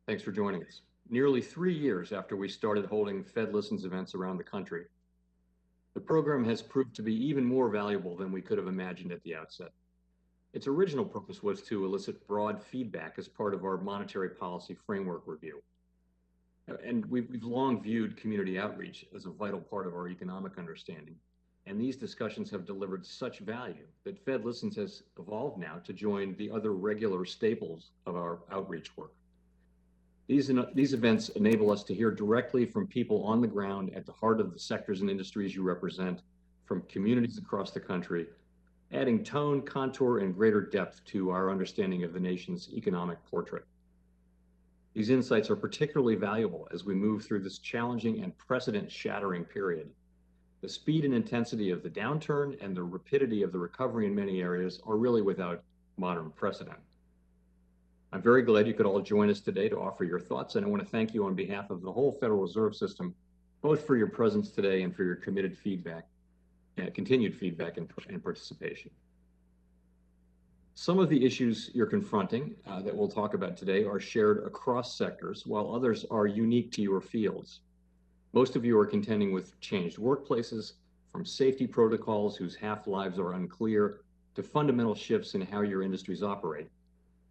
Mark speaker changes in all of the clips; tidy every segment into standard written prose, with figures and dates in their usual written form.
Speaker 1: Thanks for joining us. Nearly 3 years after we started holding Fed Listens events around the country, the program has proved to be even more valuable than we could have imagined at the outset. Its original purpose was to elicit broad feedback as part of our monetary policy framework review. And we've long viewed community outreach as a vital part of our economic understanding. And these discussions have delivered such value that Fed Listens has evolved now to join the other regular staples of our outreach work. These events enable us to hear directly from people on the ground at the heart of the sectors and industries you represent, from communities across the country, adding tone, contour, and greater depth to our understanding of the nation's economic portrait. These insights are particularly valuable as we move through this challenging and precedent-shattering period. The speed and intensity of the downturn and the rapidity of the recovery in many areas are really without modern precedent. I'm very glad you could all join us today to offer your thoughts, and I want to thank you on behalf of the whole Federal Reserve System, both for your presence today and for your committed feedback, continued feedback and participation. Some of the issues you're confronting that we'll talk about today are shared across sectors, while others are unique to your fields. Most of you are contending with changed workplaces, from safety protocols whose half-lives are unclear, to fundamental shifts in how your industries operate,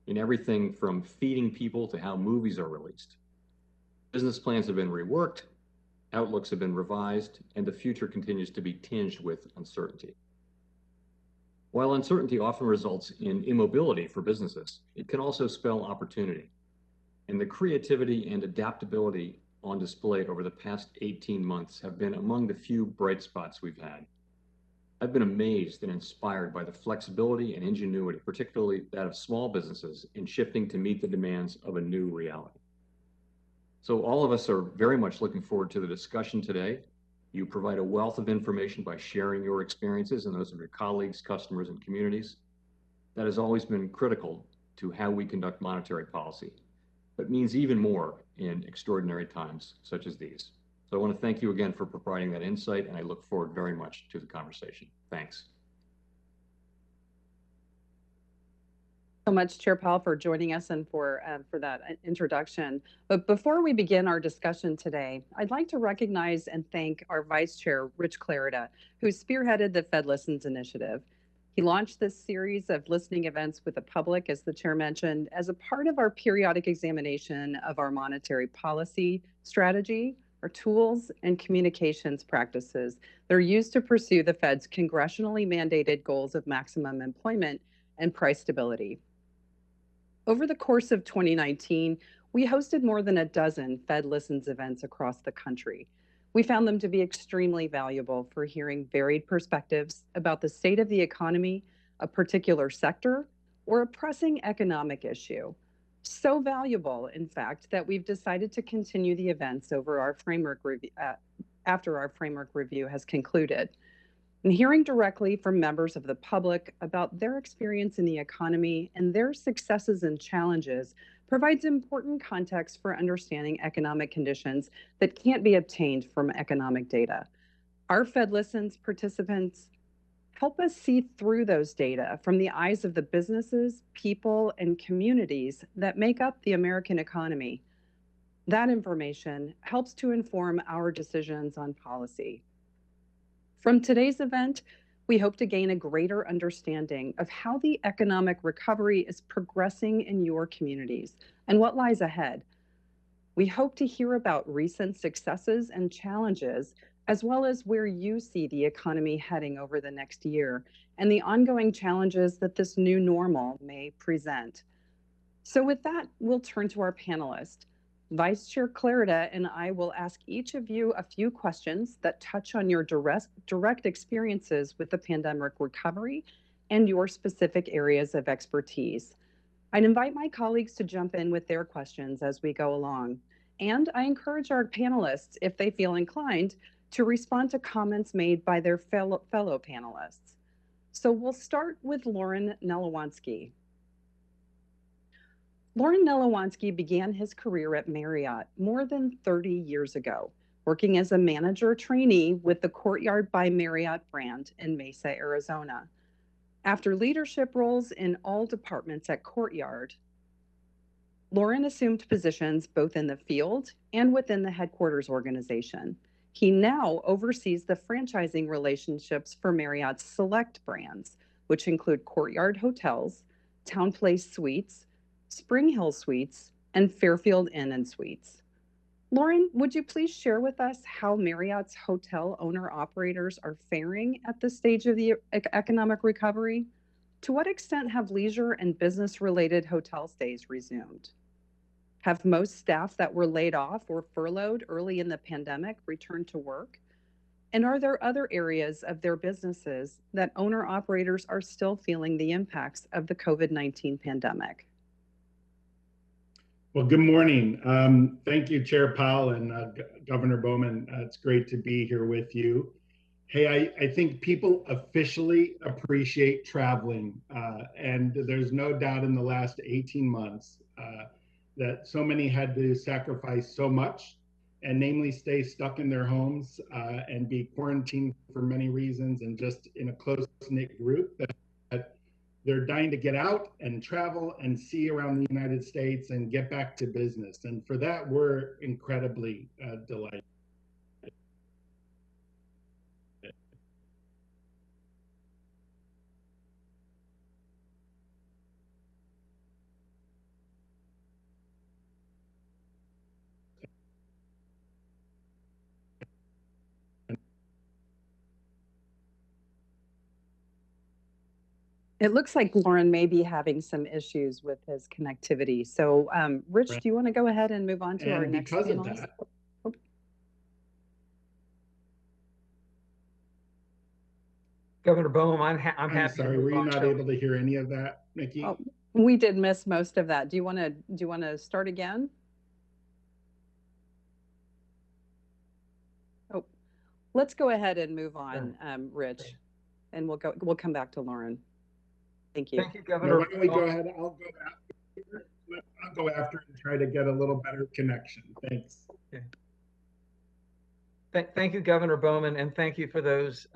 Speaker 1: in everything from feeding people to how movies are released. Business plans have been reworked, outlooks have been revised, and the future continues to be tinged with uncertainty. While uncertainty often results in immobility for businesses, it can also spell opportunity. And the creativity and adaptability on display over the past 18 months have been among the few bright spots we've had. I've been amazed and inspired by the flexibility and ingenuity, particularly that of small businesses, in shifting to meet the demands of a new reality. So all of us are very much looking forward to the discussion today. You provide a wealth of information by sharing your experiences and those of your colleagues, customers, and communities. That has always been critical to how we conduct monetary policy, but means even more in extraordinary times such as these. So I want to thank you again for providing that insight, and I look forward very much to the conversation. Thanks.
Speaker 2: So much, Chair Powell, for joining us and for that introduction. But before we begin our discussion today, I'd like to recognize and thank our Vice Chair, Rich Clarida, who spearheaded the Fed Listens initiative. He launched this series of listening events with the public, as the chair mentioned, as a part of our periodic examination of our monetary policy strategy, our tools, and communications practices that are used to pursue the Fed's congressionally mandated goals of maximum employment and price stability. Over the course of 2019, we hosted more than a dozen Fed Listens events across the country. We found them to be extremely valuable for hearing varied perspectives about the state of the economy, a particular sector, or a pressing economic issue. So valuable, in fact, that we've decided to continue the events over our framework review, after our framework review has concluded. And hearing directly from members of the public about their experience in the economy and their successes and challenges provides important context for understanding economic conditions that can't be obtained from economic data. Our Fed Listens participants help us see through those data from the eyes of the businesses, people, and communities that make up the American economy. That information helps to inform our decisions on policy. From today's event, we hope to gain a greater understanding of how the economic recovery is progressing in your communities and what lies ahead. We hope to hear about recent successes and challenges, as well as where you see the economy heading over the next year and the ongoing challenges that this new normal may present. So with that, we'll turn to our panelists. Vice Chair Clarida and I will ask each of you a few questions that touch on your direct experiences with the pandemic recovery and your specific areas of expertise. I'd invite my colleagues to jump in with their questions as we go along. And I encourage our panelists, if they feel inclined, to respond to comments made by their fellow panelists. So we'll start with Lauren Nelewanski. Lauren Nelewanski began his career at Marriott more than 30 years ago, working as a manager trainee with the Courtyard by Marriott brand in Mesa, Arizona. After leadership roles in all departments at Courtyard, Lauren assumed positions both in the field and within the headquarters organization. He now oversees the franchising relationships for Marriott's select brands, which include Courtyard Hotels, Town Place Suites, Spring Hill Suites, and Fairfield Inn and Suites. Lauren, would you please share with us how Marriott's hotel owner-operators are faring at this stage of the economic recovery? To what extent have leisure and business-related hotel stays resumed? Have most staff that were laid off or furloughed early in the pandemic returned to work? And are there other areas of their businesses that owner-operators are still feeling the impacts of the COVID-19 pandemic?
Speaker 3: Well, good morning. Thank you, Chair Powell and Governor Bowman. It's great to be here with you. Hey, I think people officially appreciate traveling, and there's no doubt in the last 18 months that so many had to sacrifice so much, and namely stay stuck in their homes and be quarantined for many reasons and just in a close-knit group, that they're dying to get out and travel and see around the United States and get back to business. And for that, we're incredibly delighted.
Speaker 2: It looks like Lauren may be having some issues with his connectivity. So, Rich, do you want to go ahead and move on to our next panelist?
Speaker 3: And because of that,
Speaker 4: Governor Bowman, I'm happy.
Speaker 3: Sorry, were you not able to hear any of that, Nikki?
Speaker 2: Oh, we did miss most of that. Do you want to start again? Oh, let's go ahead and move on, Rich, and we'll come back to Lauren. Thank you.
Speaker 4: Thank you, Governor.
Speaker 3: Why don't we go ahead? I'll go after and try to get a little better connection. Thanks.
Speaker 4: Okay. Thank you, Governor Bowman, and thank you for those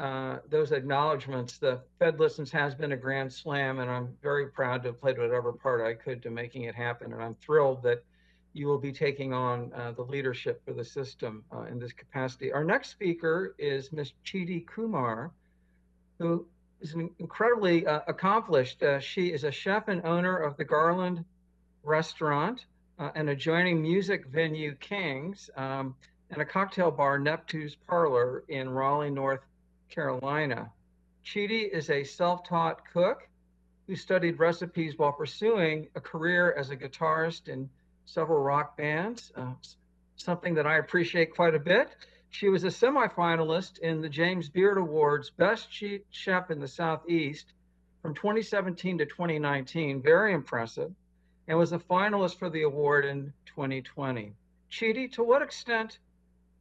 Speaker 4: acknowledgments. The Fed Listens has been a grand slam, and I'm very proud to have played whatever part I could to making it happen. And I'm thrilled that you will be taking on the leadership for the system in this capacity. Our next speaker is Ms. Chidi Kumar, who is incredibly accomplished. She is a chef and owner of the Garland Restaurant and adjoining music venue Kings, and a cocktail bar, Neptune's Parlor, in Raleigh, North Carolina. Chidi is a self-taught cook who studied recipes while pursuing a career as a guitarist in several rock bands, something that I appreciate quite a bit. She was a semifinalist in the James Beard Awards Best Chef in the Southeast from 2017 to 2019, very impressive, and was a finalist for the award in 2020. Chidi, to what extent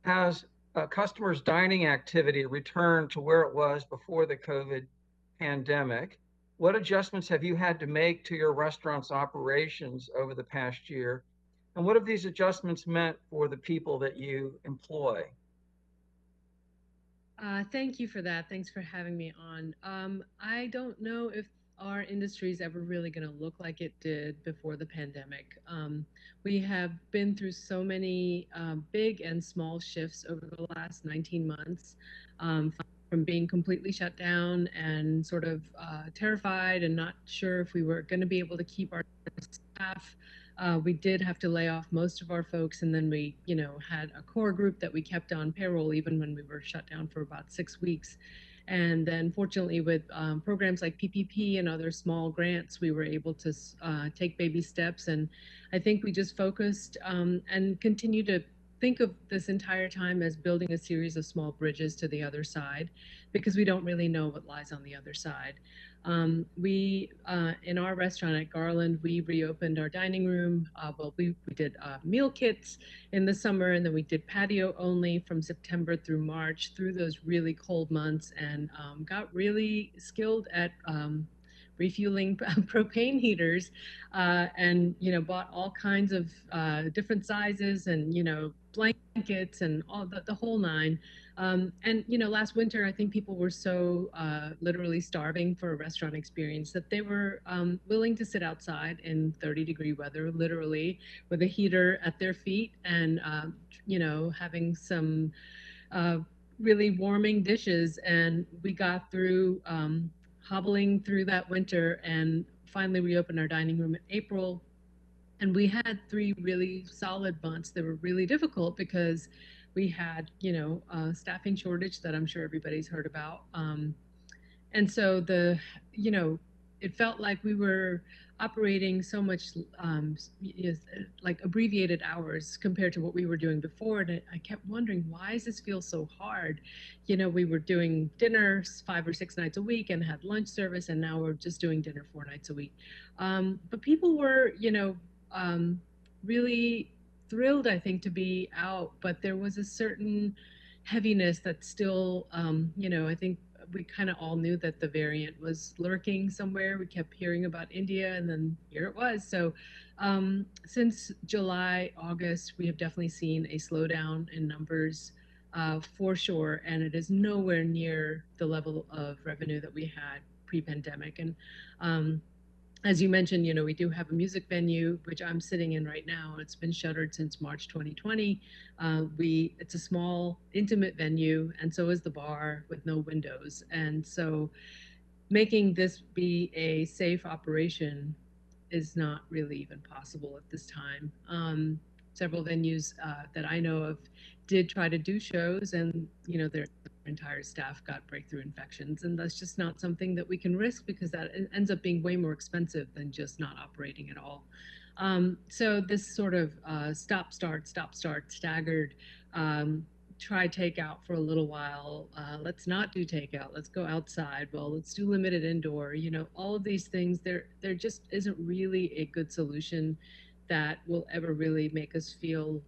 Speaker 4: has customers' dining activity returned to where it was before the COVID pandemic? What adjustments have you had to make to your restaurant's operations over the past year? And what have these adjustments meant for the people that you employ?
Speaker 5: Thank you for that. Thanks for having me on. I don't know if our industry is ever really going to look like it did before the pandemic. We have been through so many big and small shifts over the last 19 months, from being completely shut down and sort of terrified and not sure if we were going to be able to keep our staff. We did have to lay off most of our folks, and then we, had a core group that we kept on payroll even when we were shut down for about 6 weeks. And then fortunately with programs like PPP and other small grants, we were able to take baby steps. And I think we just focused and continue to think of this entire time as building a series of small bridges to the other side, because we don't really know what lies on the other side. We, in our restaurant at Garland, we reopened our dining room. We did meal kits in the summer, and then we did patio only from September through March through those really cold months, and got really skilled at refueling propane heaters, and bought all kinds of different sizes and blankets and all the whole nine. And last winter, I think people were so literally starving for a restaurant experience that they were willing to sit outside in 30-degree weather, literally, with a heater at their feet and having some really warming dishes. And we got through hobbling through that winter and finally reopened our dining room in April. And we had 3 really solid months that were really difficult because we had, staffing shortage that I'm sure everybody's heard about. And so it felt like we were operating so much like abbreviated hours compared to what we were doing before. And I kept wondering, why does this feel so hard? We were doing dinner 5 or 6 nights a week and had lunch service, and now we're just doing dinner 4 nights a week. But people were, really thrilled, I think, to be out, but there was a certain heaviness that still, I think we kind of all knew that the variant was lurking somewhere. We kept hearing about India, and then here it was. So since July, August, we have definitely seen a slowdown in numbers for sure, and it is nowhere near the level of revenue that we had pre-pandemic. And as you mentioned, we do have a music venue, which I'm sitting in right now. It's been shuttered since March 2020. It's a small, intimate venue, and so is the bar with no windows. And so making this be a safe operation is not really even possible at this time. Several venues that I know of did try to do shows, and their entire staff got breakthrough infections, and that's just not something that we can risk, because that ends up being way more expensive than just not operating at all. So this sort of stop start staggered, try takeout for a little while, let's not do takeout, let's go outside, well, let's do limited indoor, all of these things, there just isn't really a good solution that will ever really make us feel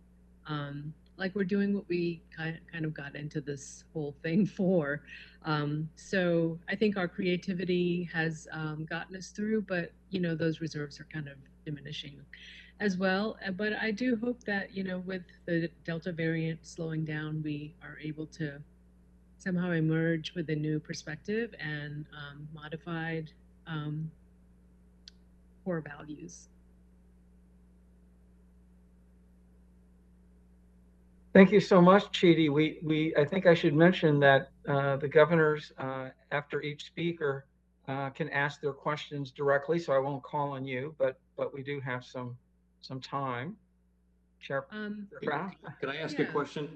Speaker 5: like we're doing what we kind of got into this whole thing for. So I think our creativity has gotten us through, but those reserves are kind of diminishing as well. But I do hope that with the Delta variant slowing down, we are able to somehow emerge with a new perspective and modified core values.
Speaker 4: Thank you so much, Chidi. I think I should mention that the governors, after each speaker, can ask their questions directly, so I won't call on you, but we do have some time. Chair Powell?
Speaker 1: Can I ask a question?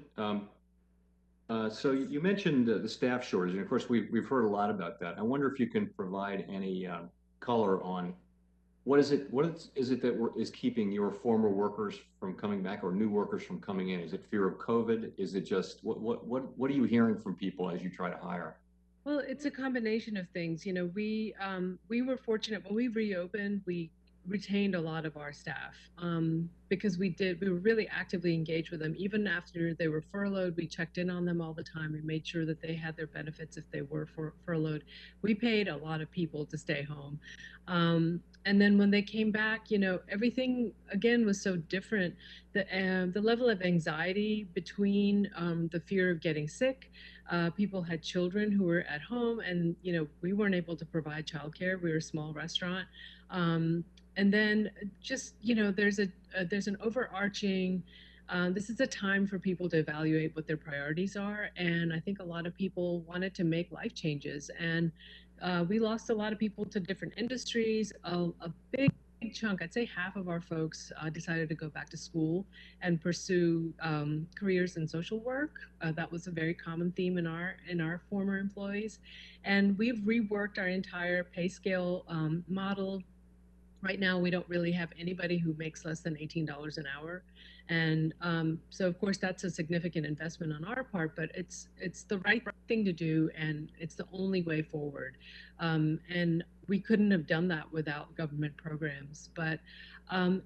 Speaker 1: So you mentioned the staff shortage, and of course we've heard a lot about that. I wonder if you can provide any color on what is it that is keeping your former workers from coming back, or new workers from coming in? Is it fear of COVID? Is it just what are you hearing from people as you try to hire?
Speaker 5: Well, it's a combination of things. We were fortunate when we reopened. We retained a lot of our staff because we were really actively engaged with them. Even after they were furloughed, we checked in on them all the time. We made sure that they had their benefits if they were furloughed. We paid a lot of people to stay home. And then when they came back, everything again was so different. The level of anxiety between the fear of getting sick, people had children who were at home, and we weren't able to provide childcare. We were a small restaurant. And then just, there's an overarching, this is a time for people to evaluate what their priorities are. And I think a lot of people wanted to make life changes. And we lost a lot of people to different industries. A big chunk, I'd say half of our folks decided to go back to school and pursue careers in social work. That was a very common theme in our former employees. And we've reworked our entire pay scale model. Right now, we don't really have anybody who makes less than $18 an hour. And so, of course, that's a significant investment on our part, but it's the right thing to do, and it's the only way forward. And we couldn't have done that without government programs. But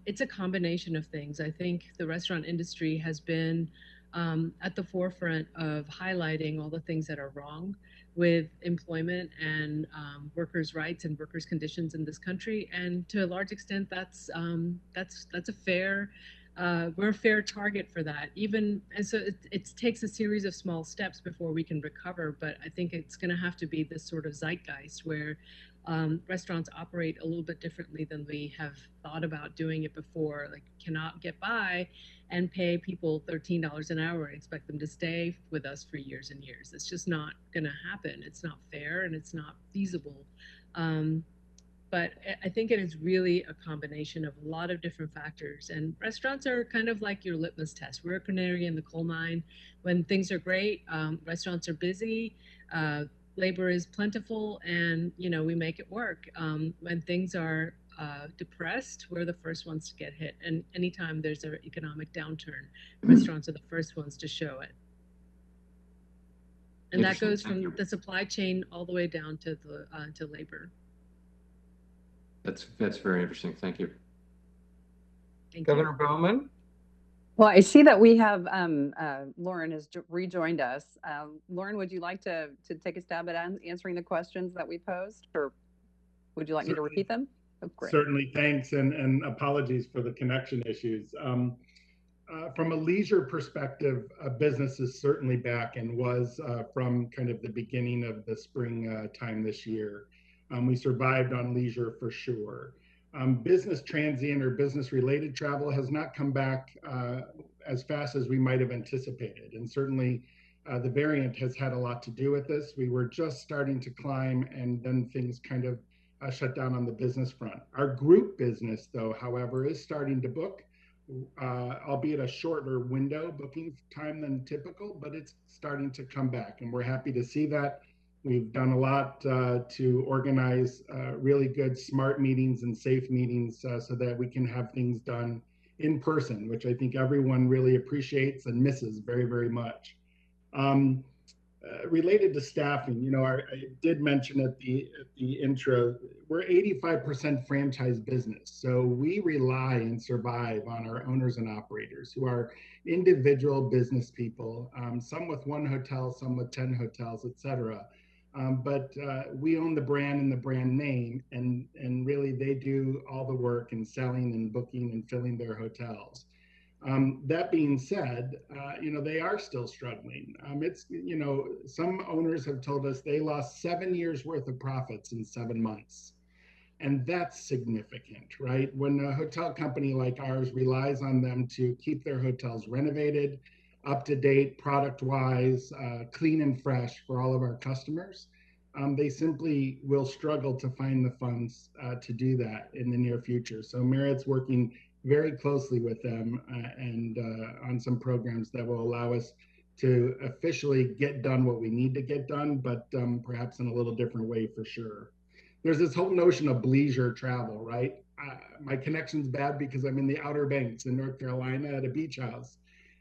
Speaker 5: it's a combination of things. I think the restaurant industry has been at the forefront of highlighting all the things that are wrong with employment and workers' rights and workers' conditions in this country. And to a large extent, that's a fair. We're a fair target for that. Even and so, it takes a series of small steps before we can recover. But I think it's going to have to be this sort of zeitgeist where restaurants operate a little bit differently than we have thought about doing it before. Like, cannot get by and pay people $13 an hour and expect them to stay with us for years and years. It's just not going to happen. It's not fair and it's not feasible. But I think it is really a combination of a lot of different factors. And restaurants are kind of like your litmus test. We're a canary in the coal mine. When things are great, restaurants are busy, labor is plentiful, and we make it work. When things are depressed, we're the first ones to get hit. And anytime there's an economic downturn, restaurants are the first ones to show it. And that goes from the supply chain all the way down to the to labor.
Speaker 1: That's very interesting. Thank you.
Speaker 5: Thank
Speaker 4: Governor
Speaker 5: you.
Speaker 4: Bowman?
Speaker 2: Well, I see that we have Lauren has rejoined us. Lauren, would you like to take a stab at answering the questions that we posed, or would you like me to repeat them? Oh, great.
Speaker 3: Certainly, thanks, and apologies for the connection issues. From a leisure perspective, business is certainly back and was from kind of the beginning of the spring time this year. We survived on leisure for sure. Business transient or business related travel has not come back as fast as we might have anticipated. And certainly the variant has had a lot to do with this. We were just starting to climb and then things kind of shut down on the business front. Our group business though, however, is starting to book, albeit a shorter window booking time than typical, but it's starting to come back and we're happy to see that. We've done a lot to organize really good smart meetings and safe meetings so that we can have things done in person, which I think everyone really appreciates and misses very, very much. Related to staffing, I did mention at the intro, we're 85% franchise business. So we rely and survive on our owners and operators who are individual business people, some with one hotel, some with 10 hotels, et cetera. But we own the brand and the brand name, and really they do all the work in selling and booking and filling their hotels. That being said, they are still struggling. Some owners have told us they lost 7 years worth of profits in 7 months. And that's significant, right? When a hotel company like ours relies on them to keep their hotels renovated, up to date, product wise, clean and fresh for all of our customers, they simply will struggle to find the funds to do that in the near future. So Marriott's working very closely with them and on some programs that will allow us to officially get done what we need to get done, but perhaps in a little different way for sure. There's this whole notion of leisure travel, right? My connection's bad because I'm in the Outer Banks in North Carolina at a beach house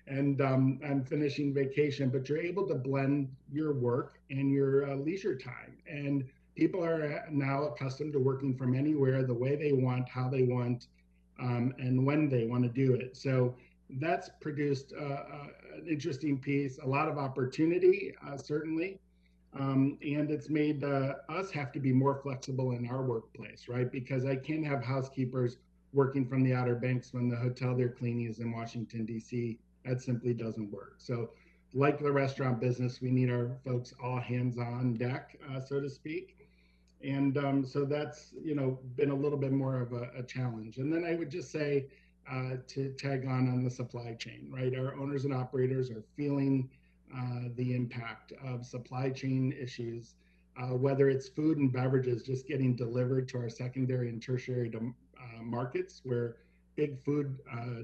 Speaker 3: and I'm finishing vacation, but you're able to blend your work and your leisure time. And people are now accustomed to working from anywhere, the way they want, how they want, and when they want to do it. So that's produced an interesting piece, a lot of opportunity, certainly. And it's made us have to be more flexible in our workplace, right? Because I can't have housekeepers working from the Outer Banks when the hotel they're cleaning is in Washington, D.C. That simply doesn't work. So like the restaurant business, we need our folks all hands on deck, so to speak. And so that's, been a little bit more of a challenge. And then I would just say to tag on the supply chain, right? Our owners and operators are feeling the impact of supply chain issues, whether it's food and beverages just getting delivered to our secondary and tertiary markets where big food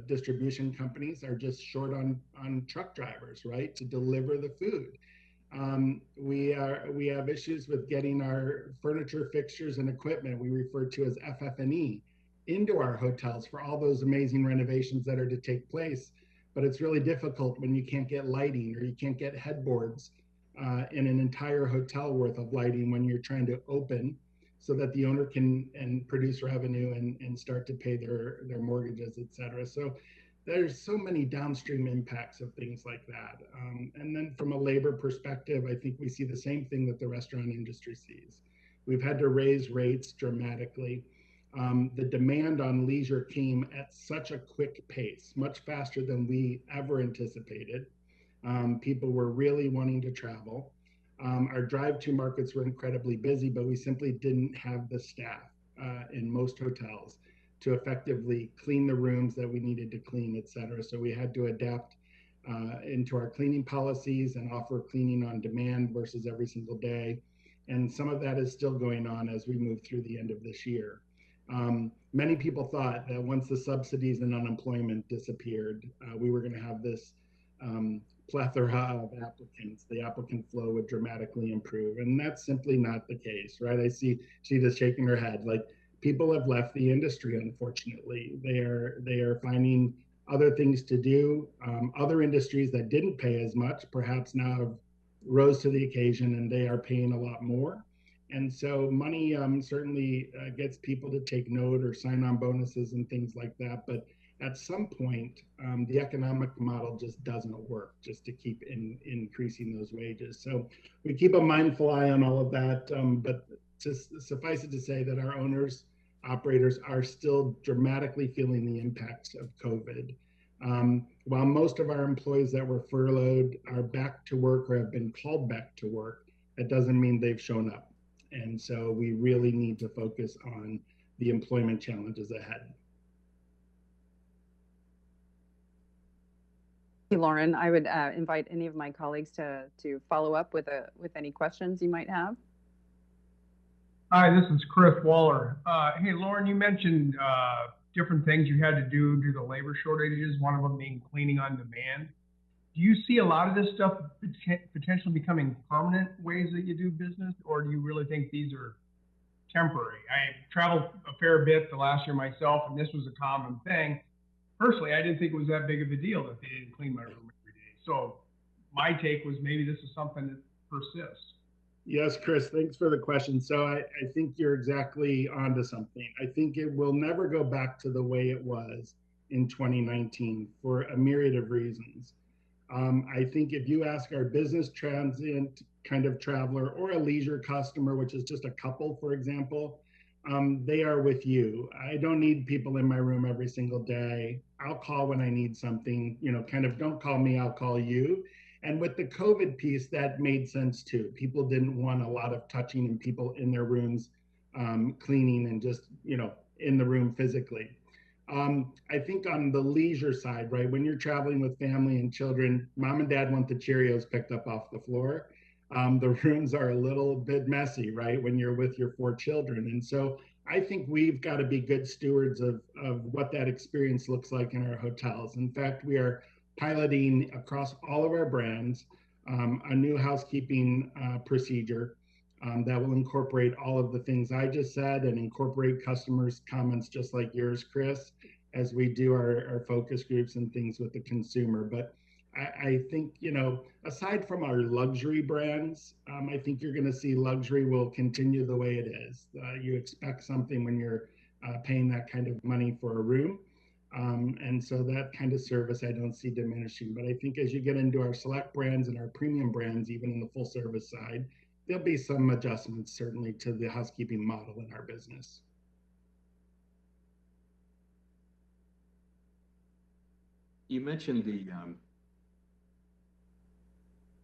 Speaker 3: distribution companies are just short on truck drivers, right, to deliver the food. We have issues with getting our furniture, fixtures, and equipment we refer to as FF&E into our hotels for all those amazing renovations that are to take place. But it's really difficult when you can't get lighting or you can't get headboards in an entire hotel worth of lighting when you're trying to open so that the owner can produce revenue and start to pay their mortgages, et cetera. So there's so many downstream impacts of things like that. And then from a labor perspective, I think we see the same thing that the restaurant industry sees. We've had to raise rates dramatically. The demand on leisure came at such a quick pace, much faster than we ever anticipated. People were really wanting to travel. Our drive-to markets were incredibly busy, but we simply didn't have the staff in most hotels to effectively clean the rooms that we needed to clean, et cetera. So we had to adapt into our cleaning policies and offer cleaning on demand versus every single day. And some of that is still going on as we move through the end of this year. Many people thought that once the subsidies and unemployment disappeared, we were going to have this plethora of applicants. The applicant flow would dramatically improve, and that's simply not the case, right? I see she just shaking her head. Like, people have left the industry, unfortunately. They are finding other things to do. Other industries that didn't pay as much perhaps now have rose to the occasion, and they are paying a lot more. And so money certainly gets people to take note or sign on bonuses and things like that. But at some point, the economic model just doesn't work just to keep increasing those wages. So we keep a mindful eye on all of that. But just suffice it to say that our owners, operators are still dramatically feeling the impacts of COVID. While most of our employees that were furloughed are back to work or have been called back to work, that doesn't mean they've shown up. And so we really need to focus on the employment challenges ahead.
Speaker 2: Thank you, Lauren. I would invite any of my colleagues to follow up with any questions you might have.
Speaker 6: Hi, this is Chris Waller. Hey, Lauren, you mentioned different things you had to do due to labor shortages, one of them being cleaning on demand. Do you see a lot of this stuff potentially becoming permanent ways that you do business, or do you really think these are temporary? I traveled a fair bit the last year myself, and this was a common thing. Personally, I didn't think it was that big of a deal that they didn't clean my room every day. So my take was maybe this is something that persists.
Speaker 3: Yes, Chris, thanks for the question. So I think you're exactly onto something. I think it will never go back to the way it was in 2019 for a myriad of reasons. I think if you ask our business transient kind of traveler or a leisure customer, which is just a couple, for example, they are with you. I don't need people in my room every single day. I'll call when I need something, kind of don't call me, I'll call you. And with the COVID piece, that made sense too. People didn't want a lot of touching and people in their rooms cleaning and just, in the room physically. I think on the leisure side, right, when you're traveling with family and children, mom and dad want the Cheerios picked up off the floor. The rooms are a little bit messy, right, when you're with your 4 children. And so I think we've got to be good stewards of what that experience looks like in our hotels. In fact, we are piloting across all of our brands a new housekeeping procedure that will incorporate all of the things I just said and incorporate customers' comments just like yours, Chris, as we do our focus groups and things with the consumer. But I think, aside from our luxury brands, I think you're going to see luxury will continue the way it is. You expect something when you're paying that kind of money for a room. And so that kind of service I don't see diminishing. But I think as you get into our select brands and our premium brands, even in the full service side, there'll be some adjustments certainly to the housekeeping model in our business.
Speaker 1: You mentioned the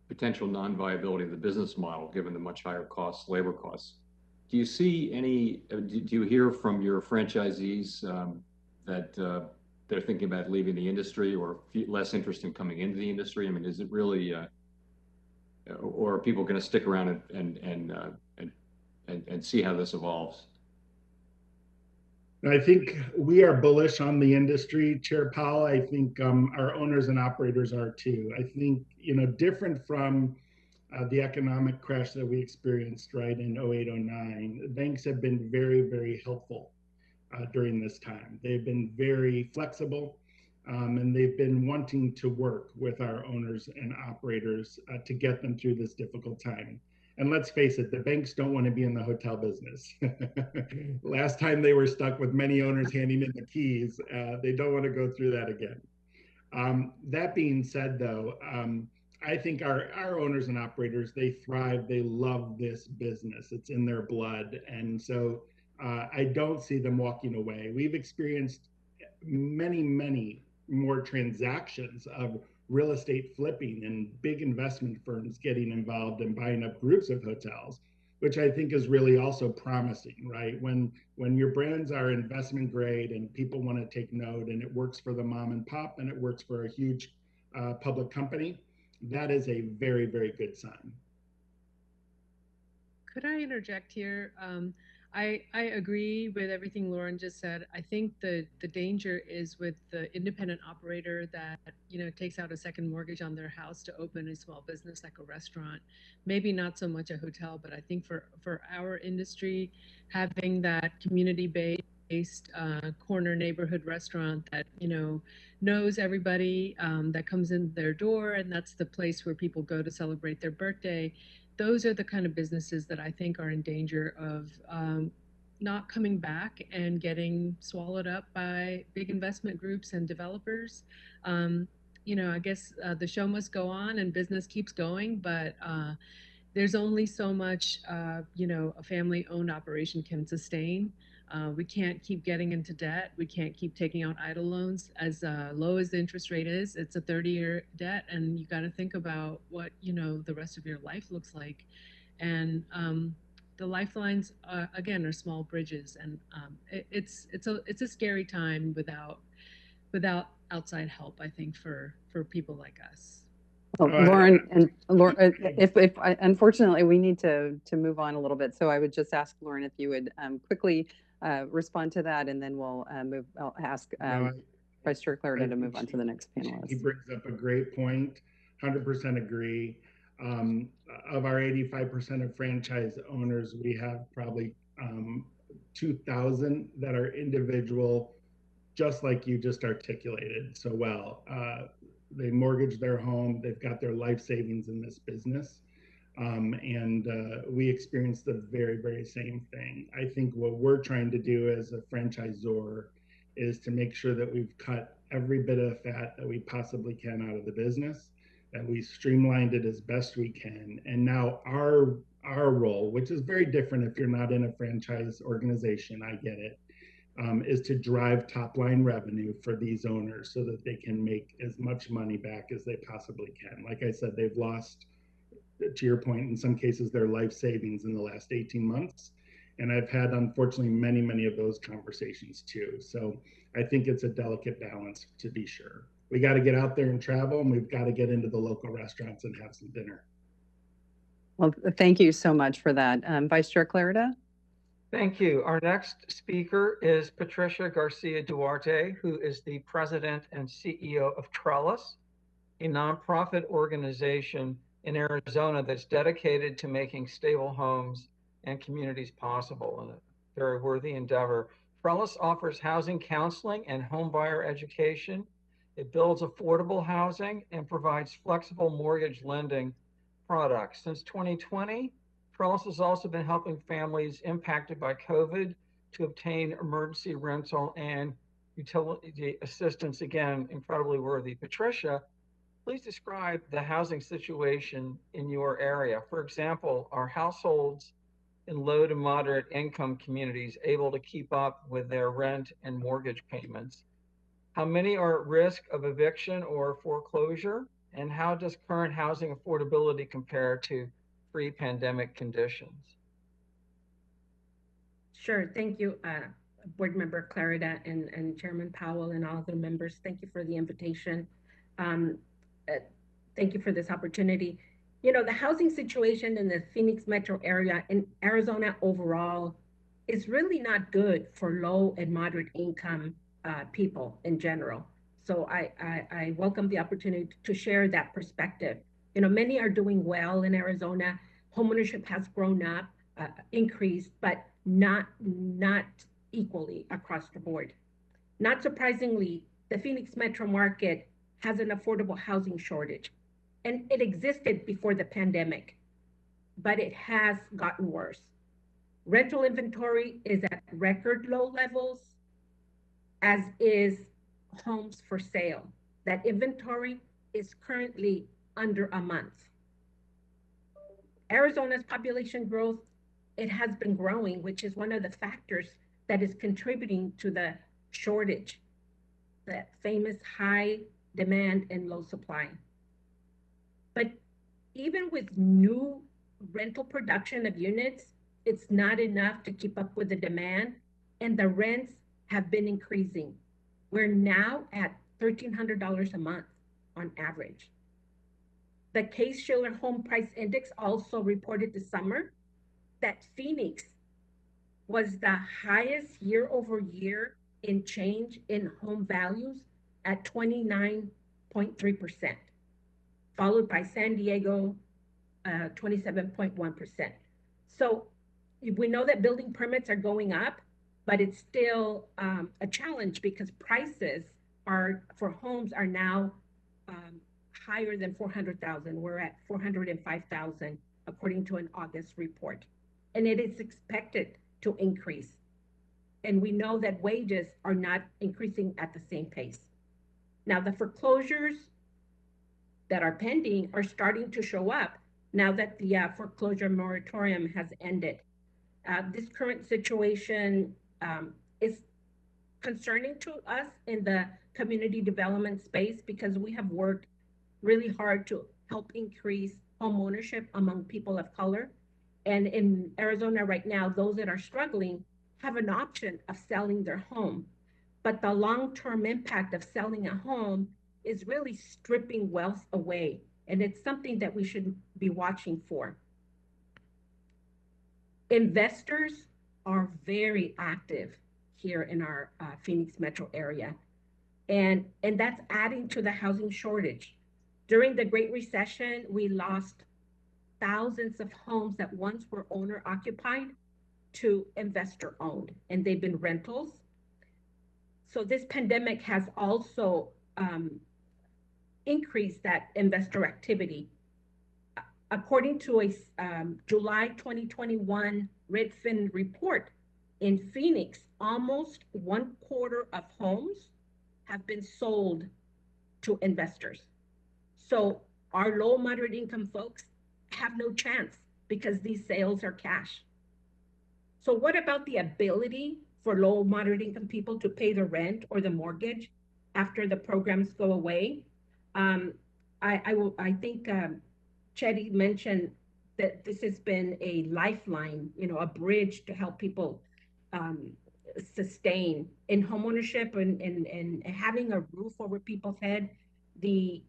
Speaker 1: potential non-viability of the business model given the much higher costs, labor costs. Do you see any, do you hear from your franchisees that they're thinking about leaving the industry or less interest in coming into the industry? I mean, is it really, or are people going to stick around and see how this evolves?
Speaker 3: I think we are bullish on the industry, Chair Powell. I think our owners and operators are too. I think, different from the economic crash that we experienced, right, in 08, 09, banks have been very, very helpful during this time. They've been very flexible and they've been wanting to work with our owners and operators to get them through this difficult time. And let's face it, the banks don't want to be in the hotel business. Last time they were stuck with many owners handing in the keys. They don't want to go through that again. That being said, though, I think our owners and operators, they thrive. They love this business. It's in their blood. And so I don't see them walking away. We've experienced many more transactions of real estate flipping and big investment firms getting involved and buying up groups of hotels, which I think is really also promising, right? When your brands are investment grade and people want to take note, and it works for the mom and pop and it works for a huge public company, that is a very good sign.
Speaker 5: Could I interject here? I agree with everything Lauren just said. I think the danger is with the independent operator that, takes out a second mortgage on their house to open a small business like a restaurant. Maybe not so much a hotel, but I think for our industry, having that community-based corner neighborhood restaurant that, knows everybody that comes in their door, and that's the place where people go to celebrate their birthday. Those are the kind of businesses that I think are in danger of not coming back and getting swallowed up by big investment groups and developers. I guess the show must go on and business keeps going, but there's only so much, a family-owned operation can sustain. We can't keep getting into debt. We can't keep taking out idle loans. As low as the interest rate is, it's a 30-year debt, and you got to think about what the rest of your life looks like. And the lifelines, again, are small bridges, and it's a scary time without outside help, I think, for people like us.
Speaker 2: Well, Lauren, if unfortunately we need to move on a little bit, so I would just ask Lauren if you would quickly respond to that, and then we'll move. I'll ask Vice Chair Clarida to move on to the next panelist.
Speaker 3: He brings up a great point. 100% agree. Of our 85% of franchise owners, we have probably 2,000 that are individual, just like you just articulated so well. They mortgage their home, they've got their life savings in this business. And we experience the very same thing. I think what we're trying to do as a franchisor is to make sure that we've cut every bit of fat that we possibly can out of the business, that we streamlined it as best we can. And now our role, which is very different if you're not in a franchise organization, I get it, is to drive top line revenue for these owners so that they can make as much money back as they possibly can. Like I said, they've lost, to your point, in some cases, their life savings in the last 18 months. And I've had, unfortunately, many of those conversations too. So I think it's a delicate balance, to be sure. We got to get out there and travel, and we've got to get into the local restaurants and have some dinner.
Speaker 2: Well, thank you so much for that. Vice Chair Clarida?
Speaker 4: Thank you. Our next speaker is Patricia Garcia Duarte, who is the president and CEO of Trellis, a nonprofit organization in Arizona that's dedicated to making stable homes and communities possible, and a very worthy endeavor. Trellis offers housing counseling and home buyer education. It builds affordable housing and provides flexible mortgage lending products. Since 2020, Trellis has also been helping families impacted by COVID to obtain emergency rental and utility assistance. Again, incredibly worthy. Patricia, please describe the housing situation in your area. For example, are households in low to moderate income communities able to keep up with their rent and mortgage payments? How many are at risk of eviction or foreclosure? And how does current housing affordability compare to pre-pandemic conditions?
Speaker 7: Sure, thank you, Board Member Clarida and Chairman Powell and all other members. Thank you for the invitation. Thank you for this opportunity. The housing situation in the Phoenix metro area and Arizona overall is really not good for low and moderate income people in general. So I welcome the opportunity to share that perspective. Many are doing well in Arizona. Homeownership has grown up, increased, but not equally across the board. Not surprisingly, the Phoenix metro market has an affordable housing shortage, and it existed before the pandemic, but it has gotten worse. Rental inventory is at record low levels, as is homes for sale. That inventory is currently under a month. Arizona's population growth, it has been growing, which is one of the factors that is contributing to the shortage, that famous high demand and low supply. But even with new rental production of units, it's not enough to keep up with the demand, and the rents have been increasing. We're now at $1,300 a month on average. The Case-Shiller Home Price Index also reported this summer that Phoenix was the highest year over year in change in home values at 29.3%, followed by San Diego, 27.1%. So we know that building permits are going up, but it's still a challenge because prices for homes are now higher than 400,000. We're at 405,000 according to an August report, and it is expected to increase. And we know that wages are not increasing at the same pace. Now, the foreclosures that are pending are starting to show up now that the foreclosure moratorium has ended. This current situation is concerning to us in the community development space because we have worked really hard to help increase home ownership among people of color. And in Arizona right now, those that are struggling have an option of selling their home. But the long-term impact of selling a home is really stripping wealth away. And it's something that we should be watching for. Investors are very active here in our Phoenix metro area. And that's adding to the housing shortage. During the Great Recession, we lost thousands of homes that once were owner occupied to investor owned, and they've been rentals. So this pandemic has also increased that investor activity. According to a July 2021 Redfin report, in Phoenix, almost 1/4 of homes have been sold to investors. So our low moderate income folks have no chance because these sales are cash. So what about the ability for low moderate income people to pay the rent or the mortgage after the programs go away? I think Chetty mentioned that this has been a lifeline, a bridge to help people sustain in homeownership and having a roof over people's head. The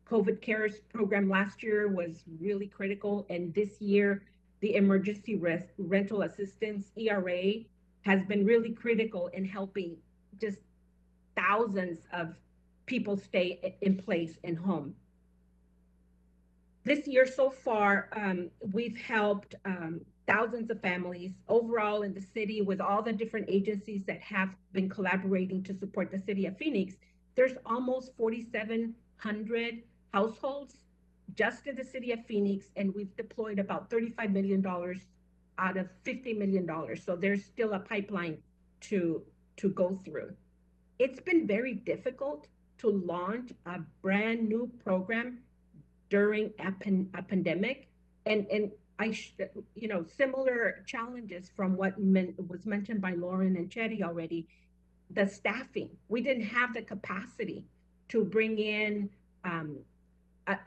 Speaker 7: COVID CARES program last year was really critical, and this year the emergency rental assistance ERA has been really critical in helping just thousands of people stay in place and home. This year so far, we've helped thousands of families overall in the city with all the different agencies that have been collaborating to support the city of Phoenix. There's almost 4,700 households just in the city of Phoenix, and we've deployed about $35 million out of $50 million. So there's still a pipeline to go through. It's been very difficult to launch a brand new program during a pandemic, and similar challenges from what was mentioned by Lauren and Chetty already. The staffing, we didn't have the capacity to bring in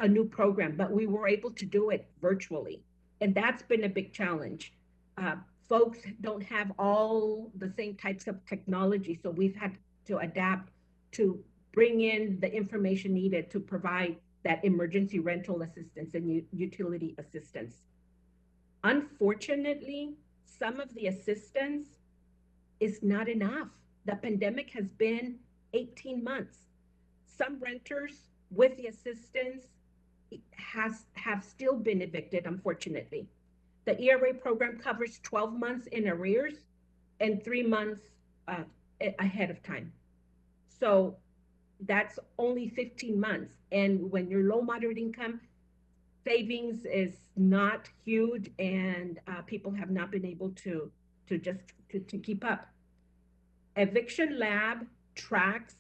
Speaker 7: a new program, but we were able to do it virtually, and that's been a big challenge. Folks don't have all the same types of technology, so we've had to adapt to bring in the information needed to provide that emergency rental assistance and utility assistance. Unfortunately, some of the assistance is not enough. The pandemic has been 18 months. Some renters with the assistance have still been evicted, unfortunately. The ERA program covers 12 months in arrears and 3 months ahead of time. So that's only 15 months. And when you're low moderate income, savings is not huge, and people have not been able to keep up. Eviction Lab tracks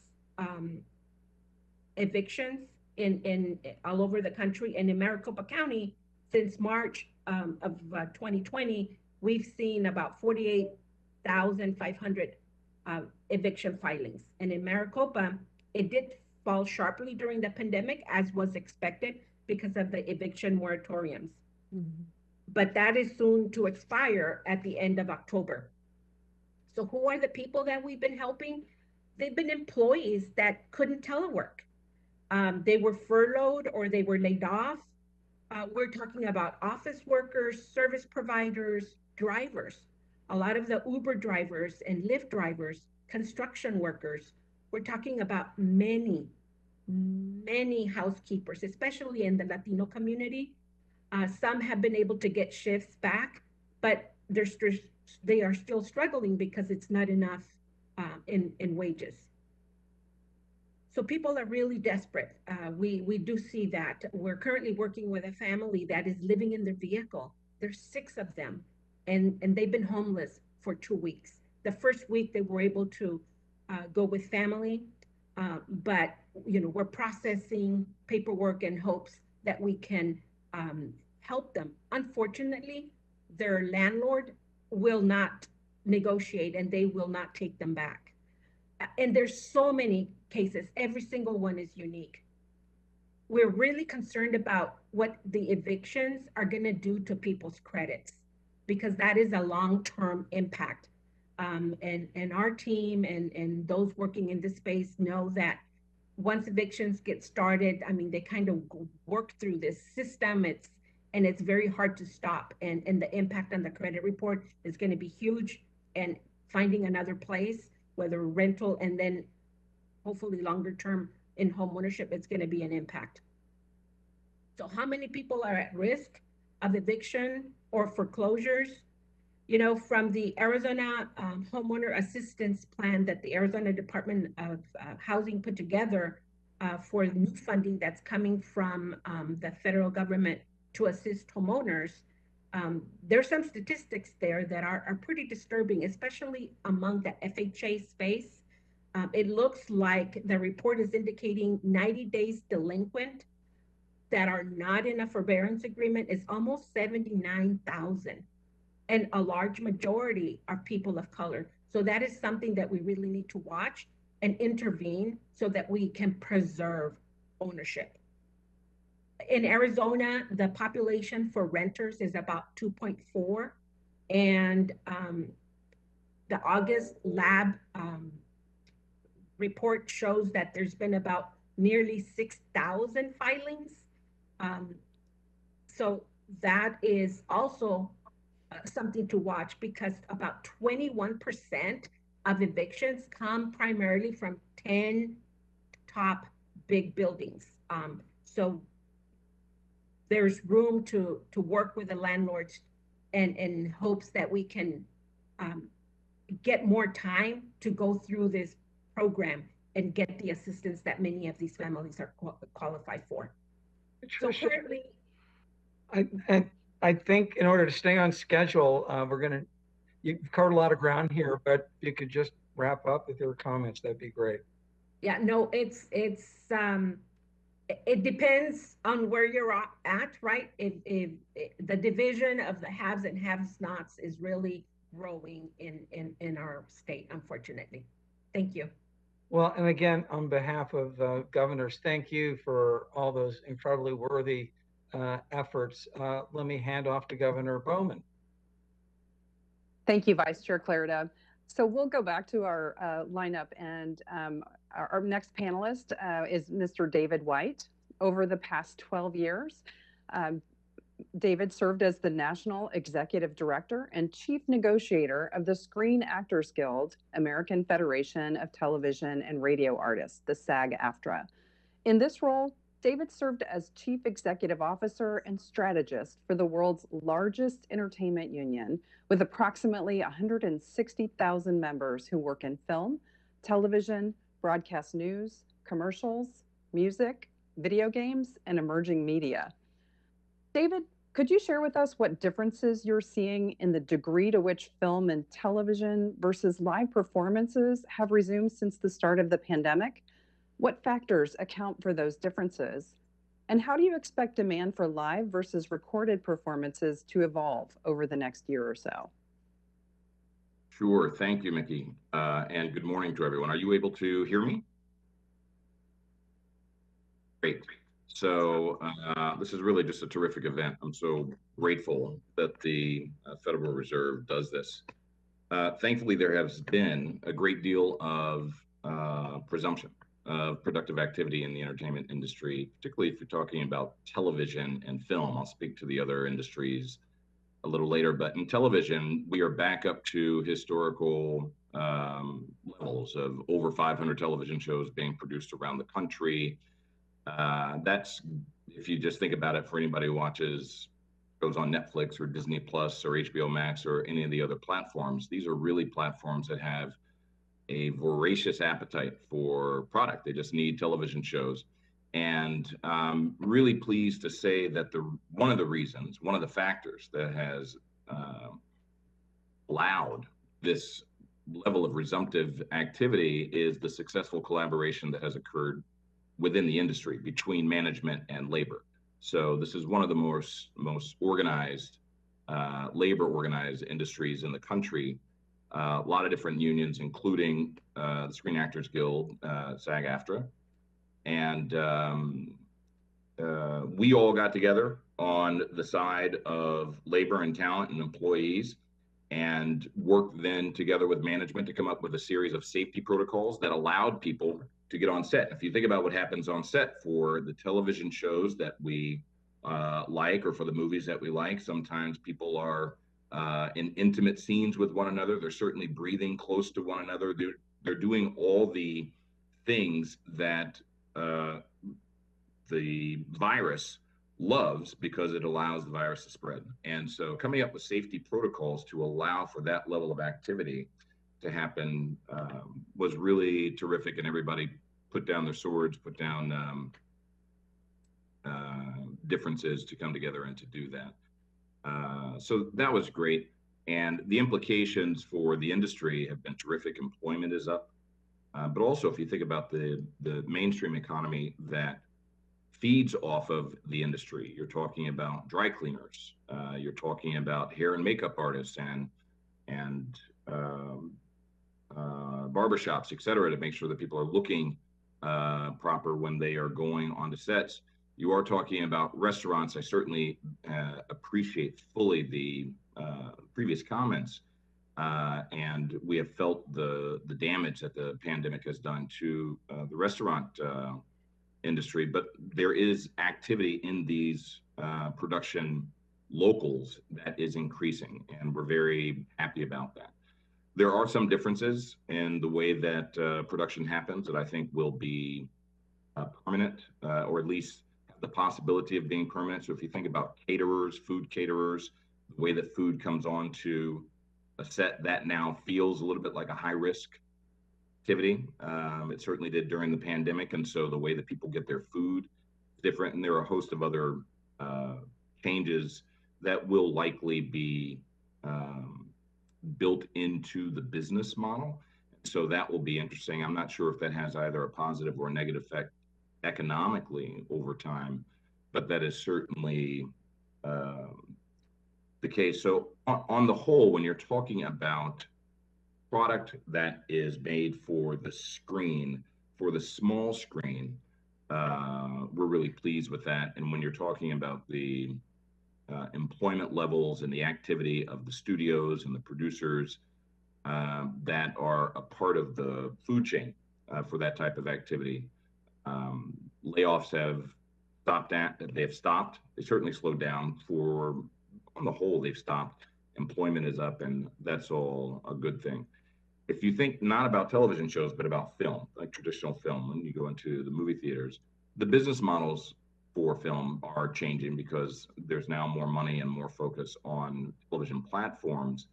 Speaker 7: evictions in all over the country. And in Maricopa County, since March of 2020, we've seen about 48,500 eviction filings. And in Maricopa, it did fall sharply during the pandemic, as was expected because of the eviction moratoriums. Mm-hmm. But that is soon to expire at the end of October. So who are the people that we've been helping? They've been employees that couldn't telework. They were furloughed or they were laid off. We're talking about office workers, service providers, drivers, a lot of the Uber drivers and Lyft drivers, construction workers. We're talking about many housekeepers, especially in the Latino community. Some have been able to get shifts back, but they are still struggling because it's not enough in wages. So people are really desperate. We do see that. We're currently working with a family that is living in their vehicle. There's 6 of them, and they've been homeless for 2 weeks. The first week they were able to go with family, but we're processing paperwork in hopes that we can help them. Unfortunately, their landlord will not negotiate and they will not take them back. And there's so many cases. Every single one is unique. We're really concerned about what the evictions are going to do to people's credits, because that is a long-term impact. And our team and those working in this space know that once evictions get started, I mean, they kind of work through this system. It's very hard to stop. And the impact on the credit report is going to be huge. And finding another place, whether rental and then hopefully longer term in home ownership, it's going to be an impact. So how many people are at risk of eviction or foreclosures? From the Arizona Homeowner Assistance Plan that the Arizona Department of Housing put together for new funding that's coming from the federal government to assist homeowners, there's some statistics there that are pretty disturbing, especially among the FHA space. It looks like the report is indicating 90 days delinquent that are not in a forbearance agreement is almost 79,000. And a large majority are people of color. So that is something that we really need to watch and intervene so that we can preserve ownership. In Arizona, the population for renters is about 2.4. And the August lab report shows that there's been about nearly 6,000 filings. So that is also something to watch, because about 21% of evictions come primarily from 10 top big buildings. So there's room to work with the landlords and in hopes that we can get more time to go through this program and get the assistance that many of these families are qualified for. So currently,
Speaker 4: I think in order to stay on schedule, you've covered a lot of ground here, but if you could just wrap up with your comments, that'd be great.
Speaker 7: Yeah, no, it depends on where you're at, right? If the division of the haves and have-nots is really growing in our state, unfortunately. Thank you.
Speaker 4: Well, and again, on behalf of governors, thank you for all those incredibly worthy efforts. Let me hand off to Governor Bowman.
Speaker 2: Thank you, Vice Chair Clarida. So we'll go back to our lineup, and our next panelist is Mr. David White. Over the past 12 years, David served as the National Executive Director and Chief Negotiator of the Screen Actors Guild, American Federation of Television and Radio Artists, the SAG-AFTRA. In this role, David served as Chief Executive Officer and Strategist for the world's largest entertainment union, with approximately 160,000 members who work in film, television, broadcast news, commercials, music, video games, and emerging media. David, could you share with us what differences you're seeing in the degree to which film and television versus live performances have resumed since the start of the pandemic? What factors account for those differences? And how do you expect demand for live versus recorded performances to evolve over the next year or so?
Speaker 8: Sure. Thank you, Mickey. And good morning to everyone. Are you able to hear me? Great. So this is really just a terrific event. I'm so grateful that the Federal Reserve does this. Thankfully, there has been a great deal of presumption of productive activity in the entertainment industry, particularly if you're talking about television and film. I'll speak to the other industries a little later, but in television, we are back up to historical levels of over 500 television shows being produced around the country. That's, if you just think about it, for anybody who watches shows on Netflix or Disney Plus or HBO Max or any of the other platforms, these are really platforms that have a voracious appetite for product. They just need television shows. And I'm really pleased to say that one of the factors that has allowed this level of resumptive activity is the successful collaboration that has occurred within the industry between management and labor. So this is one of the most organized, labor organized industries in the country. A lot of different unions, including the Screen Actors Guild, SAG-AFTRA. And we all got together on the side of labor and talent and employees and worked then together with management to come up with a series of safety protocols that allowed people to get on set. If you think about what happens on set for the television shows that we like, or for the movies that we like, sometimes people are in intimate scenes with one another. They're certainly breathing close to one another. They're doing all the things that the virus loves because it allows the virus to spread. And so coming up with safety protocols to allow for that level of activity to happen was really terrific, and everybody put down their swords, put down differences to come together and to do that. So that was great. And the implications for the industry have been terrific. Employment is up. But also, if you think about the mainstream economy that feeds off of the industry, you're talking about dry cleaners, you're talking about hair and makeup artists and barbershops, et cetera, to make sure that people are looking proper when they are going onto sets. You are talking about restaurants. I certainly appreciate fully the previous comments. And we have felt the damage that the pandemic has done to the restaurant industry, but there is activity in these production locals that is increasing, and we're very happy about that. There are some differences in the way that production happens that I think will be permanent, or at least have the possibility of being permanent. So if you think about caterers, food caterers, the way that food comes onto a set, that now feels a little bit like a high risk activity. It certainly did during the pandemic. And so the way that people get their food is different. And there are a host of other changes that will likely be built into the business model. So that will be interesting. I'm not sure if that has either a positive or a negative effect economically over time, but that is certainly the case. So on the whole, when you're talking about product that is made for the screen, for the small screen, we're really pleased with that. And when you're talking about the employment levels and the activity of the studios and the producers that are a part of the food chain for that type of activity, layoffs have stopped. They certainly slowed down. On the whole, they've stopped. Employment is up, and that's all a good thing. If you think not about television shows, but about film, like traditional film, when you go into the movie theaters, the business models for film are changing because there's now more money and more focus on television platforms.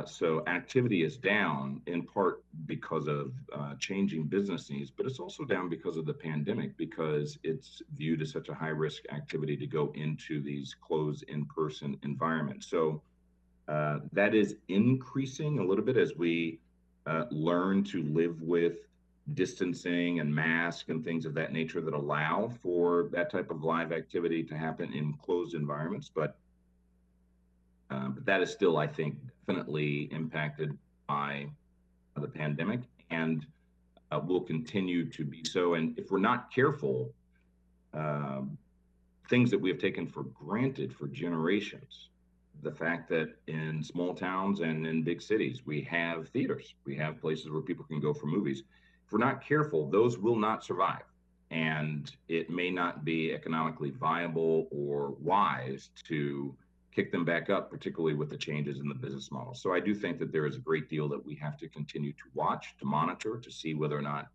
Speaker 8: So activity is down in part because of changing business needs, but it's also down because of the pandemic, because it's viewed as such a high risk activity to go into these closed in-person environments. So that is increasing a little bit as we learn to live with distancing and mask and things of that nature that allow for that type of live activity to happen in closed environments. But that is still, I think, definitely impacted by the pandemic, and will continue to be so. And if we're not careful, things that we have taken for granted for generations, the fact that in small towns and in big cities, we have theaters, we have places where people can go for movies. If we're not careful, those will not survive. And it may not be economically viable or wise to kick them back up, particularly with the changes in the business model. So I do think that there is a great deal that we have to continue to watch, to monitor, to see whether or not,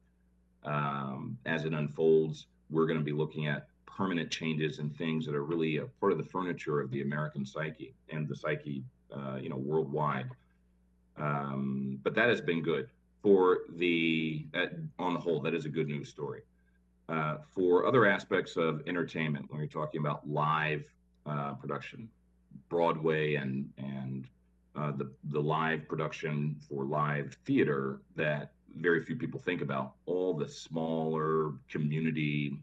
Speaker 8: as it unfolds, we're going to be looking at permanent changes and things that are really a part of the furniture of the American psyche and the psyche, worldwide. But that has been good for on the whole. That is a good news story. For other aspects of entertainment, when you're talking about live production, Broadway and the live production for live theater that very few people think about, all the smaller community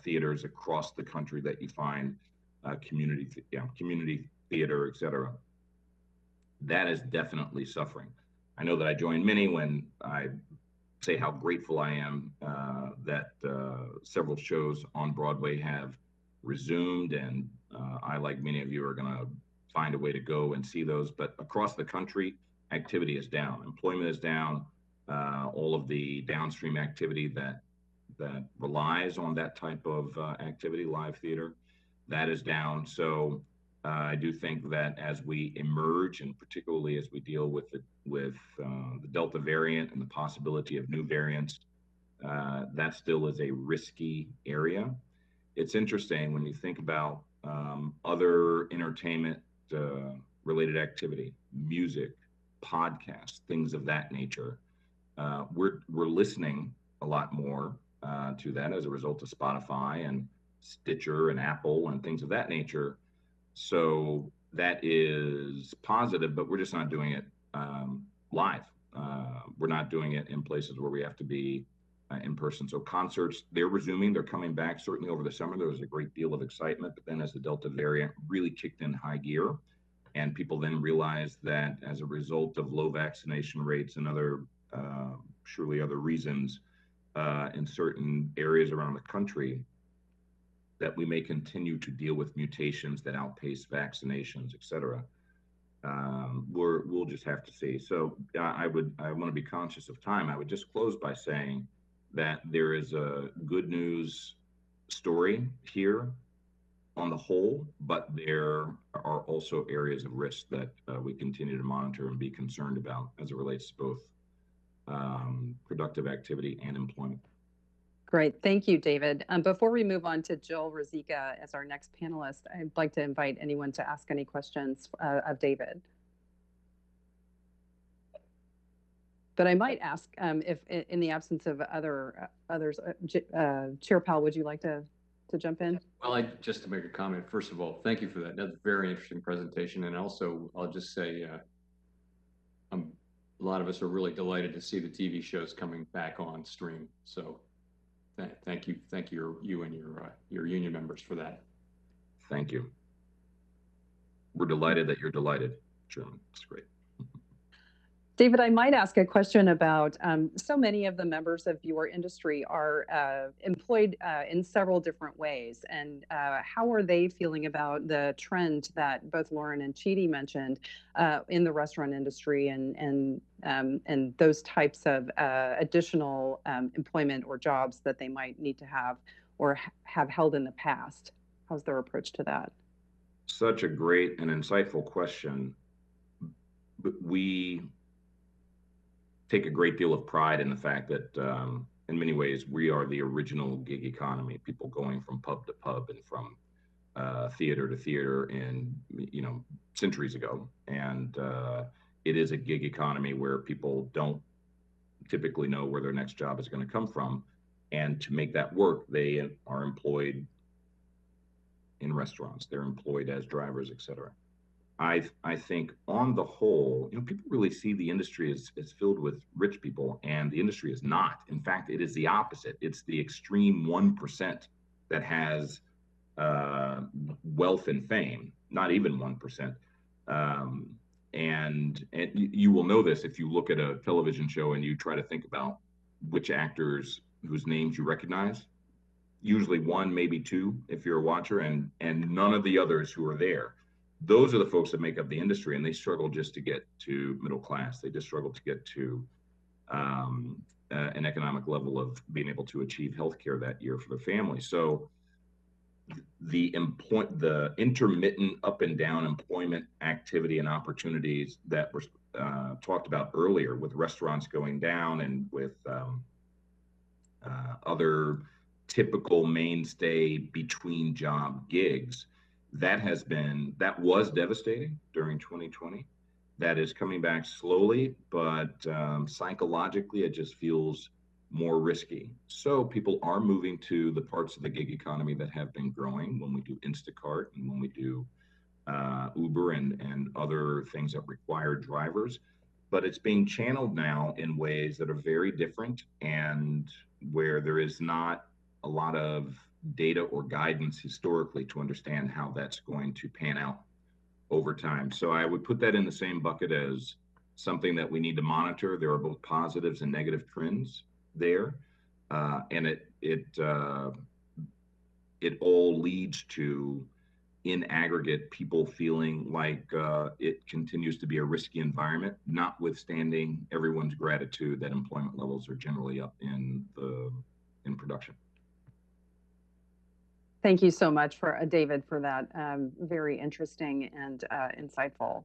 Speaker 8: theaters across the country that you find, community theater, et cetera, that is definitely suffering. I know that I join many when I say how grateful I am that several shows on Broadway have resumed, and I, like many of you, are going to find a way to go and see those. But across the country, activity is down, employment is down, all of the downstream activity that relies on that type of activity, live theater, that is down. So I do think that as we emerge, and particularly as we deal with the Delta variant and the possibility of new variants, that still is a risky area. It's interesting when you think about other entertainment related activity, music, podcasts, things of that nature. We're listening a lot more to that as a result of Spotify and Stitcher and Apple and things of that nature. So that is positive, but we're just not doing it live. We're not doing it in places where we have to be in person. So concerts, they're resuming, they're coming back. Certainly over the summer, there was a great deal of excitement, but then as the Delta variant really kicked in high gear, and people then realized that as a result of low vaccination rates and other, surely other reasons in certain areas around the country, that we may continue to deal with mutations that outpace vaccinations, et cetera. We'll just have to see. So I want to be conscious of time. I would just close by saying that there is a good news story here on the whole, but there are also areas of risk that we continue to monitor and be concerned about as it relates to both productive activity and employment.
Speaker 2: Great. Thank you, David. Before we move on to Jill Ruzicka as our next panelist, I'd like to invite anyone to ask any questions of David. But I might ask if, in the absence of others, Chair Powell, would you like to jump in?
Speaker 1: Well, just to make a comment, first of all, thank you for that. That's a very interesting presentation. And also, I'll just say, a lot of us are really delighted to see the TV shows coming back on stream. So thank you and your union members for that.
Speaker 8: Thank you. We're delighted that you're delighted, Chairman. It's great.
Speaker 2: David, I might ask a question about so many of the members of your industry are employed in several different ways. And how are they feeling about the trend that both Lauren and Chidi mentioned in the restaurant industry and those types of additional employment or jobs that they might need to have or have held in the past? How's their approach to that?
Speaker 8: Such a great and insightful question. We take a great deal of pride in the fact that in many ways we are the original gig economy, people going from pub to pub and from theater to theater in centuries ago. And it is a gig economy where people don't typically know where their next job is going to come from, and to make that work they are employed in restaurants, they're employed as drivers, etc. I think on the whole, people really see the industry as filled with rich people, and the industry is not. In fact, it is the opposite. It's the extreme 1% that has wealth and fame, not even 1%. And you will know this if you look at a television show and you try to think about which actors whose names you recognize. Usually one, maybe two, if you're a watcher, and none of the others who are there. Those are the folks that make up the industry, and they struggle just to get to middle class. They just struggle to get to an economic level of being able to achieve health care that year for their family. So the intermittent up and down employment activity and opportunities that were talked about earlier, with restaurants going down and with other typical mainstay between job gigs, that was devastating during 2020. That is coming back slowly, but psychologically it just feels more risky. So people are moving to the parts of the gig economy that have been growing, when we do Instacart and when we do Uber and other things that require drivers. But it's being channeled now in ways that are very different, and where there is not a lot of data or guidance historically to understand how that's going to pan out over time. So I would put that in the same bucket as something that we need to monitor. There are both positives and negative trends there, and it all leads to, in aggregate, people feeling like it continues to be a risky environment, notwithstanding everyone's gratitude that employment levels are generally up in production.
Speaker 2: Thank you so much, David, for that very interesting and insightful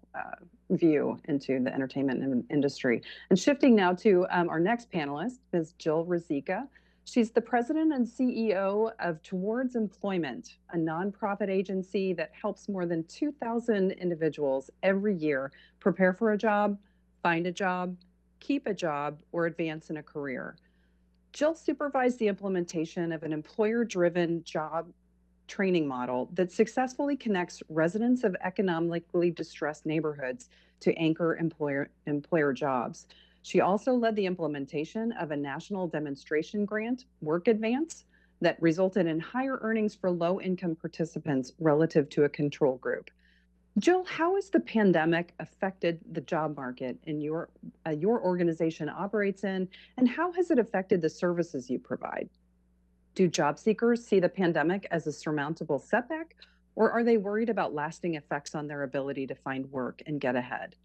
Speaker 2: view into the entertainment industry. And shifting now to our next panelist, Ms. Jill Ruzicka. She's the president and CEO of Towards Employment, a nonprofit agency that helps more than 2,000 individuals every year prepare for a job, find a job, keep a job, or advance in a career. Jill supervised the implementation of an employer-driven job training model that successfully connects residents of economically distressed neighborhoods to anchor employer jobs. She also led the implementation of a national demonstration grant, Work Advance, that resulted in higher earnings for low-income participants relative to a control group. Jill, how has the pandemic affected the job market in your organization operates in, and how has it affected the services you provide? Do job seekers see the pandemic as a surmountable setback, or are they worried about lasting effects on their ability to find work and get ahead?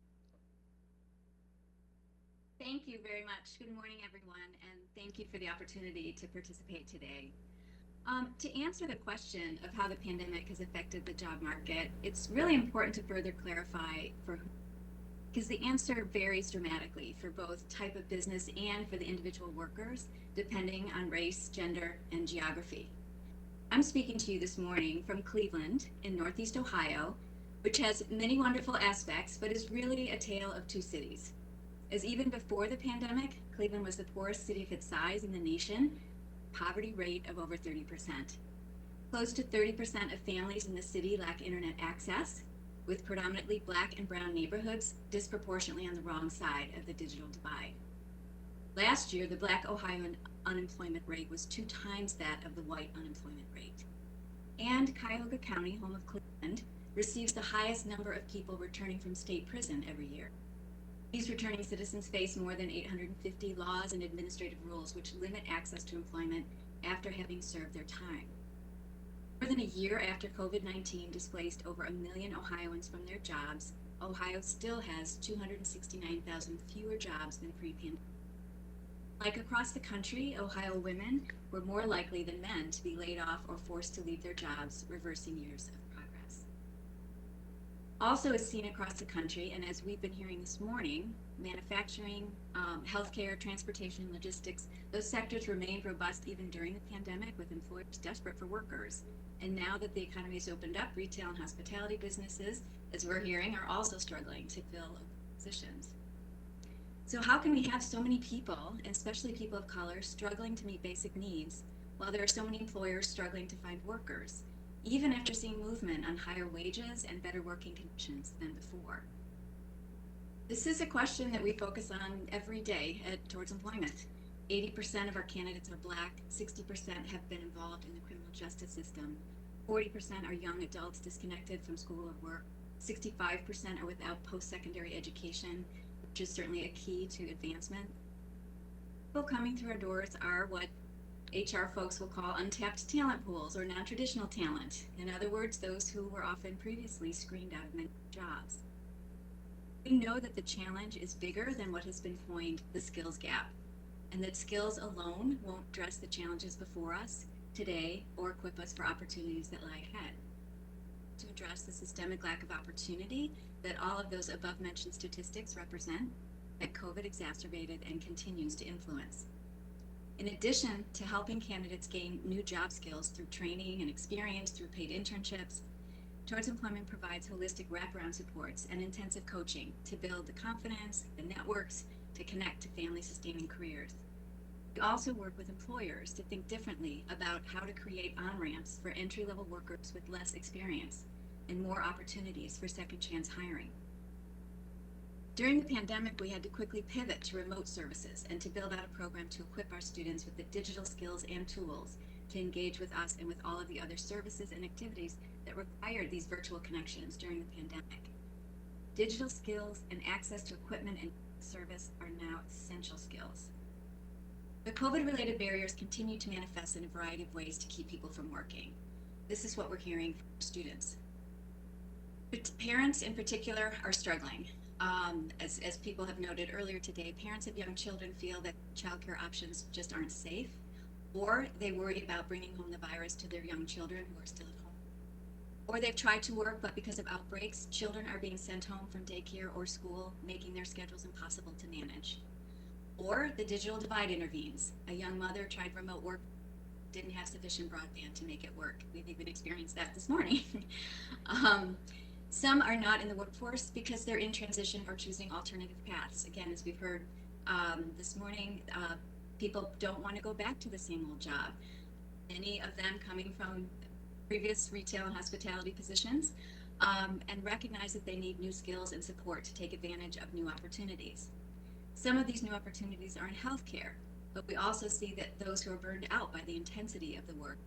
Speaker 9: Thank you very much. Good morning, everyone, and thank you for the opportunity to participate today. To answer the question of how the pandemic has affected the job market, it's really important to further clarify because the answer varies dramatically for both type of business and for the individual workers, depending on race, gender, and geography. I'm speaking to you this morning from Cleveland in Northeast Ohio, which has many wonderful aspects, but is really a tale of two cities. As even before the pandemic, Cleveland was the poorest city of its size in the nation, poverty rate of over 30%. Close to 30% of families in the city lack internet access, with predominantly Black and brown neighborhoods disproportionately on the wrong side of the digital divide. Last year, the Black Ohioan unemployment rate was 2 times that of the white unemployment rate. And Cuyahoga County, home of Cleveland, receives the highest number of people returning from state prison every year. These returning citizens face more than 850 laws and administrative rules which limit access to employment after having served their time. More than a year after COVID-19 displaced over 1 million Ohioans from their jobs, Ohio still has 269,000 fewer jobs than pre-pandemic. Like across the country, Ohio women were more likely than men to be laid off or forced to leave their jobs, reversing years of progress. Also, as seen across the country, and as we've been hearing this morning, manufacturing, healthcare, transportation, logistics, those sectors remained robust even during the pandemic, with employers desperate for workers. And now that the economy has opened up, retail and hospitality businesses, as we're hearing, are also struggling to fill positions. So how can we have so many people, especially people of color, struggling to meet basic needs, while there are so many employers struggling to find workers? even after seeing movement on higher wages and better working conditions than before. This is a question that we focus on every day towards employment. 80% of our candidates are Black, 60% have been involved in the criminal justice system, 40% are young adults disconnected from school or work, 65% are without post-secondary education, which is certainly a key to advancement. People coming through our doors are what HR folks will call untapped talent pools or non-traditional talent. In other words, those who were often previously screened out of many jobs. We know that the challenge is bigger than what has been coined the skills gap, and that skills alone won't address the challenges before us today or equip us for opportunities that lie ahead. To address the systemic lack of opportunity that all of those above mentioned statistics represent, that COVID exacerbated and continues to influence. In addition to helping candidates gain new job skills through training and experience through paid internships, Towards Employment provides holistic wraparound supports and intensive coaching to build the confidence, the networks, to connect to family-sustaining careers. We also work with employers to think differently about how to create on-ramps for entry-level workers with less experience and more opportunities for second chance hiring. During the pandemic, we had to quickly pivot to remote services and to build out a program to equip our students with the digital skills and tools to engage with us and with all of the other services and activities that required these virtual connections during the pandemic. Digital skills and access to equipment and service are now essential skills. The COVID-related barriers continue to manifest in a variety of ways to keep people from working. This is what we're hearing from students. But parents in particular are struggling. As people have noted earlier today, parents of young children feel that childcare options just aren't safe, or they worry about bringing home the virus to their young children who are still at home. Or they've tried to work, but because of outbreaks, children are being sent home from daycare or school, making their schedules impossible to manage. Or the digital divide intervenes. A young mother tried remote work, didn't have sufficient broadband to make it work. We've even experienced that this morning. Some are not in the workforce because they're in transition or choosing alternative paths. Again, as we've heard this morning, people don't want to go back to the same old job. Many of them coming from previous retail and hospitality positions, and recognize that they need new skills and support to take advantage of new opportunities. Some of these new opportunities are in healthcare, but we also see that those who are burned out by the intensity of the work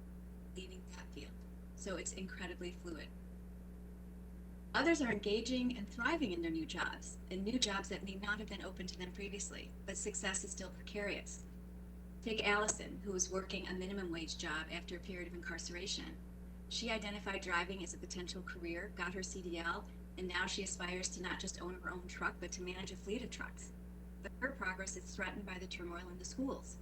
Speaker 9: leaving that field. So it's incredibly fluid. Others are engaging and thriving in their new jobs that may not have been open to them previously, but success is still precarious. Take Allison, who was working a minimum wage job after a period of incarceration. She identified driving as a potential career, got her CDL, and now she aspires to not just own her own truck, but to manage a fleet of trucks. But her progress is threatened by the turmoil in the schools.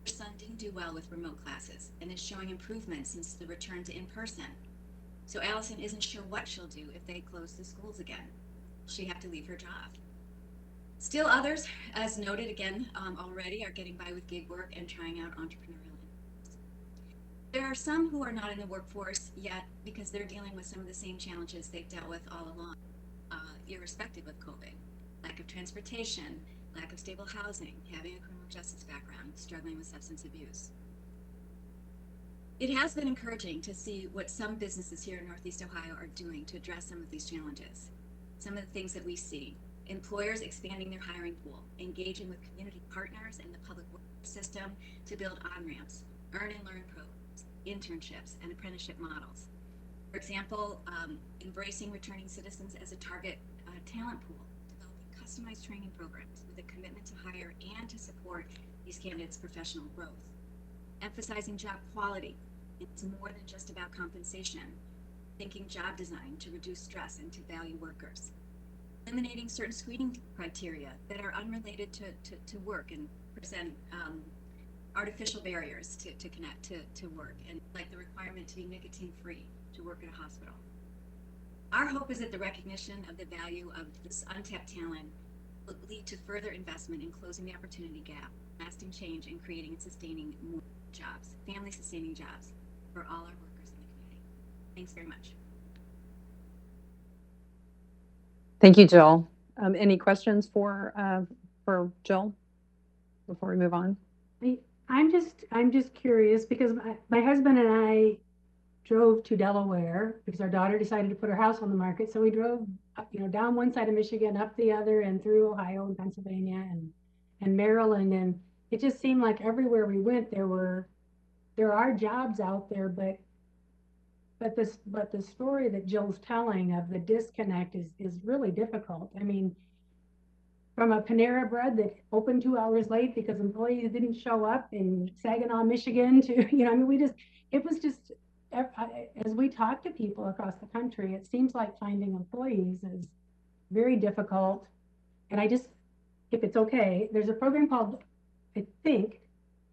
Speaker 9: Her son didn't do well with remote classes and is showing improvement since the return to in-person. So Allison isn't sure what she'll do if they close the schools again. She'll have to leave her job. Still others, as noted again already, are getting by with gig work and trying out entrepreneurial endeavors. There are some who are not in the workforce yet because they're dealing with some of the same challenges they've dealt with all along, irrespective of COVID. Lack of transportation, lack of stable housing, having a criminal justice background, struggling with substance abuse. It has been encouraging to see what some businesses here in Northeast Ohio are doing to address some of these challenges. Some of the things that we see: employers expanding their hiring pool, engaging with community partners in the public work system to build on-ramps, earn and learn programs, internships, and apprenticeship models. For example, embracing returning citizens as a target talent pool, developing customized training programs with a commitment to hire and to support these candidates' professional growth. Emphasizing job quality. It's more than just about compensation. Thinking job design to reduce stress and to value workers. Eliminating certain screening criteria that are unrelated to work and present artificial barriers to connect to work, and like the requirement to be nicotine free to work at a hospital. Our hope is that the recognition of the value of this untapped talent will lead to further investment in closing the opportunity gap, lasting change, and creating and sustaining more jobs, family-sustaining jobs for all our workers in the community. Thanks very much.
Speaker 2: Thank you, Jill. Any questions for Jill before we move on?
Speaker 10: I'm just curious because my husband and I drove to Delaware because our daughter decided to put her house on the market. So we drove, down one side of Michigan, up the other, and through Ohio and Pennsylvania and Maryland. And it just seemed like everywhere we went, there are jobs out there, but the story that Jill's telling of the disconnect is really difficult. I mean, from a Panera Bread that opened 2 hours late because employees didn't show up in Saginaw, Michigan to, it was just, as we talk to people across the country, it seems like finding employees is very difficult. And if it's okay, there's a program called, I think,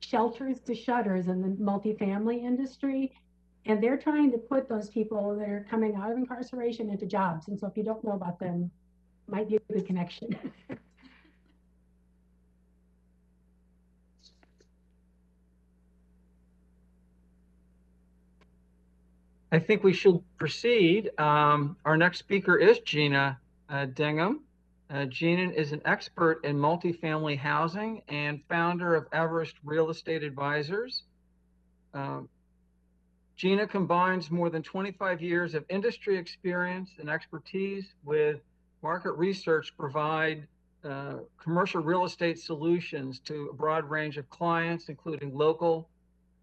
Speaker 10: Shelters to Shutters in the multifamily industry. And they're trying to put those people that are coming out of incarceration into jobs. And so if you don't know about them, might be a good connection.
Speaker 4: I think we should proceed. Our next speaker is Gina Dingham. Gina is an expert in multifamily housing and founder of Everest Real Estate Advisors. Gina combines more than 25 years of industry experience and expertise with market research to provide commercial real estate solutions to a broad range of clients, including local,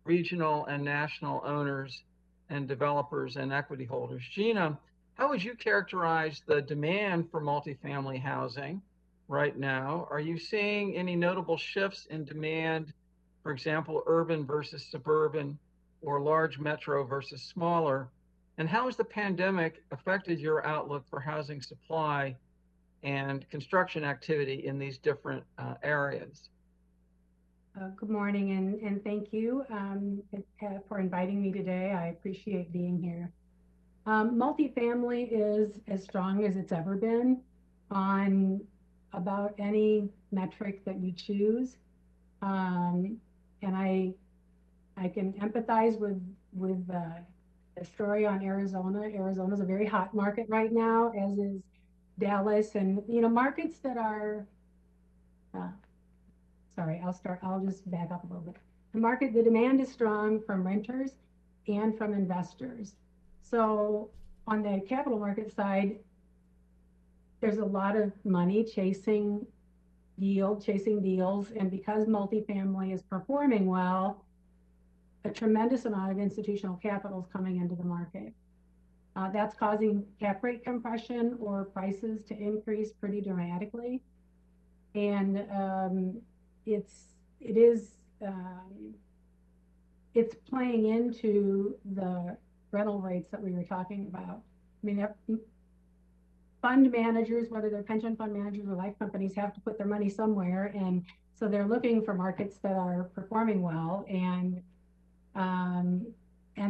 Speaker 4: regional, and national owners and developers and equity holders. Gina, how would you characterize the demand for multifamily housing right now? Are you seeing any notable shifts in demand, for example, urban versus suburban or large metro versus smaller? And how has the pandemic affected your outlook for housing supply and construction activity in these different areas?
Speaker 10: Good morning, and thank you for inviting me today. I appreciate being here. Multifamily is as strong as it's ever been on about any metric that you choose. And I can empathize with the story on Arizona. Arizona is a very hot market right now, as is Dallas, and markets that are sorry, I'll just back up a little bit. The demand is strong from renters and from investors. So on the capital market side, there's a lot of money chasing yield, chasing deals. And because multifamily is performing well, a tremendous amount of institutional capital is coming into the market. That's causing cap rate compression or prices to increase pretty dramatically. And it's playing into the rental rates that we were talking about. I mean, fund managers, whether they're pension fund managers or life companies, have to put their money somewhere, and so they're looking for markets that are performing well, and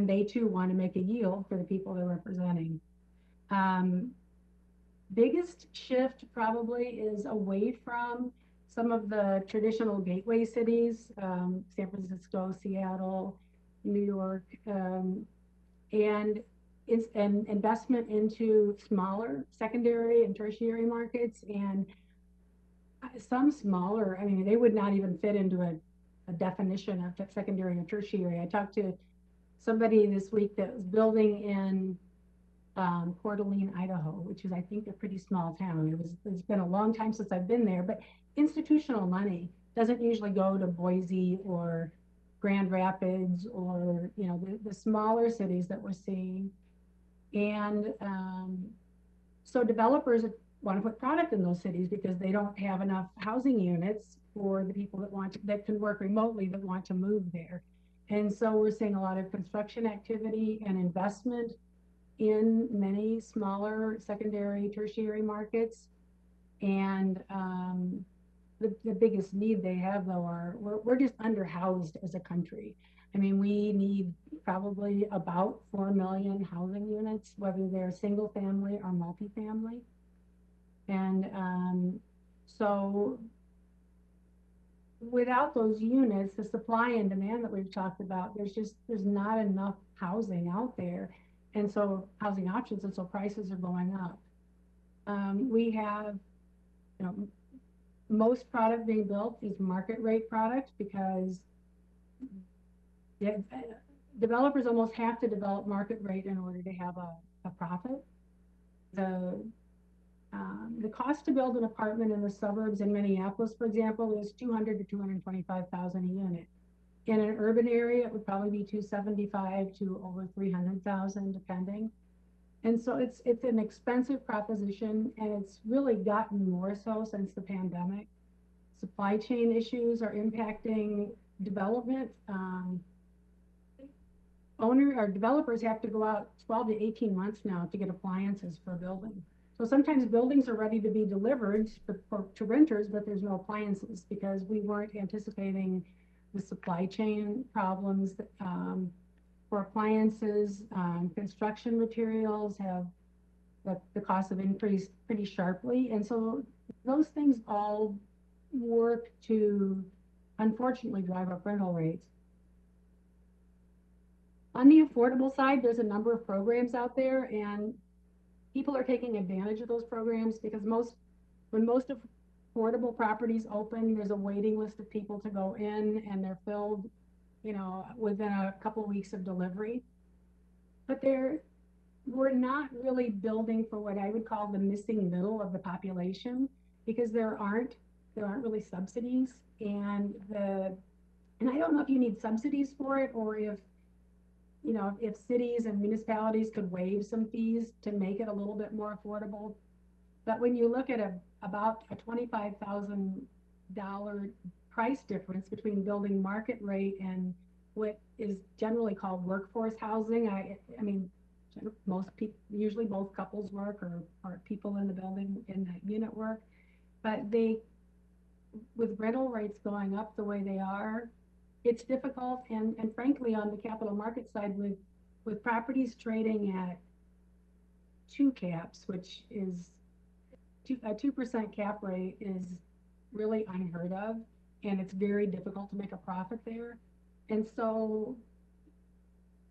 Speaker 10: they too want to make a yield for the people they're representing. Biggest shift probably is away from some of the traditional gateway cities, San Francisco, Seattle, New York, and investment into smaller secondary and tertiary markets, and some smaller, I mean, they would not even fit into a definition of secondary or tertiary. I talked to somebody this week that was building in Coeur d'Alene, Idaho, which is, I think, a pretty small town. It's been a long time since I've been there, but institutional money doesn't usually go to Boise or Grand Rapids or the smaller cities that we're seeing. And so developers want to put product in those cities because they don't have enough housing units for the people that can work remotely that want to move there. And so we're seeing a lot of construction activity and investment in many smaller secondary, tertiary markets. And the biggest need they have, though, we're just underhoused as a country. I mean, we need probably about 4 million housing units, whether they're single family or multifamily. And so without those units, the supply and demand that we've talked about, there's not enough housing out there. And so housing options, and so prices are going up. We have, most product being built is market rate product because developers almost have to develop market rate in order to have a profit. The cost to build an apartment in the suburbs in Minneapolis, for example, is $200,000 to $225,000 a unit. In an urban area, it would probably be $275,000 to over $300,000, depending. And so it's an expensive proposition, and it's really gotten more so since the pandemic. Supply chain issues are impacting development. Developers have to go out 12 to 18 months now to get appliances for a building. So sometimes buildings are ready to be delivered to renters, but there's no appliances because we weren't anticipating the supply chain problems for appliances. Construction materials have the costs have increased pretty sharply. And so those things all work to, unfortunately, drive up rental rates. On the affordable side, there's a number of programs out there, and people are taking advantage of those programs because when most affordable properties open, there's a waiting list of people to go in, and they're filled, within a couple of weeks of delivery. But we're not really building for what I would call the missing middle of the population, because there aren't really subsidies, and I don't know if you need subsidies for it, or if cities and municipalities could waive some fees to make it a little bit more affordable. But when you look at about a $25,000 price difference between building market rate and what is generally called workforce housing, I mean, most people, usually both couples work or people in the building in that unit work, but with rental rates going up the way they are, it's difficult. And frankly, on the capital market side, with properties trading at 2 caps, which is a 2% cap rate, is really unheard of, and it's very difficult to make a profit there. And so,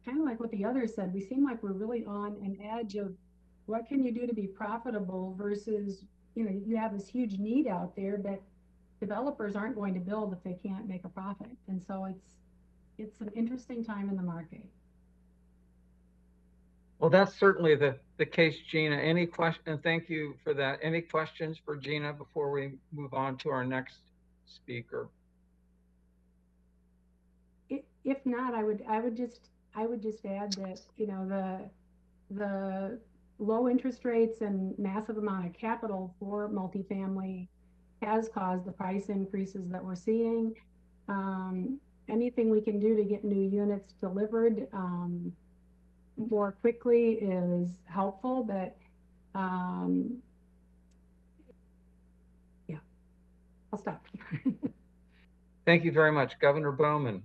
Speaker 10: kind of like what the others said, we seem like we're really on an edge of what can you do to be profitable versus, you have this huge need out there, but developers aren't going to build if they can't make a profit. And so it's an interesting time in the market.
Speaker 4: Well, that's certainly the case, Gina. Any question? And thank you for that. Any questions for Gina before we move on to our next speaker?
Speaker 10: If not, I would just add that the low interest rates and massive amount of capital for multifamily has caused the price increases that we're seeing. Anything we can do to get new units delivered more quickly is helpful, but yeah, I'll stop.
Speaker 4: Thank you very much, Governor Bowman.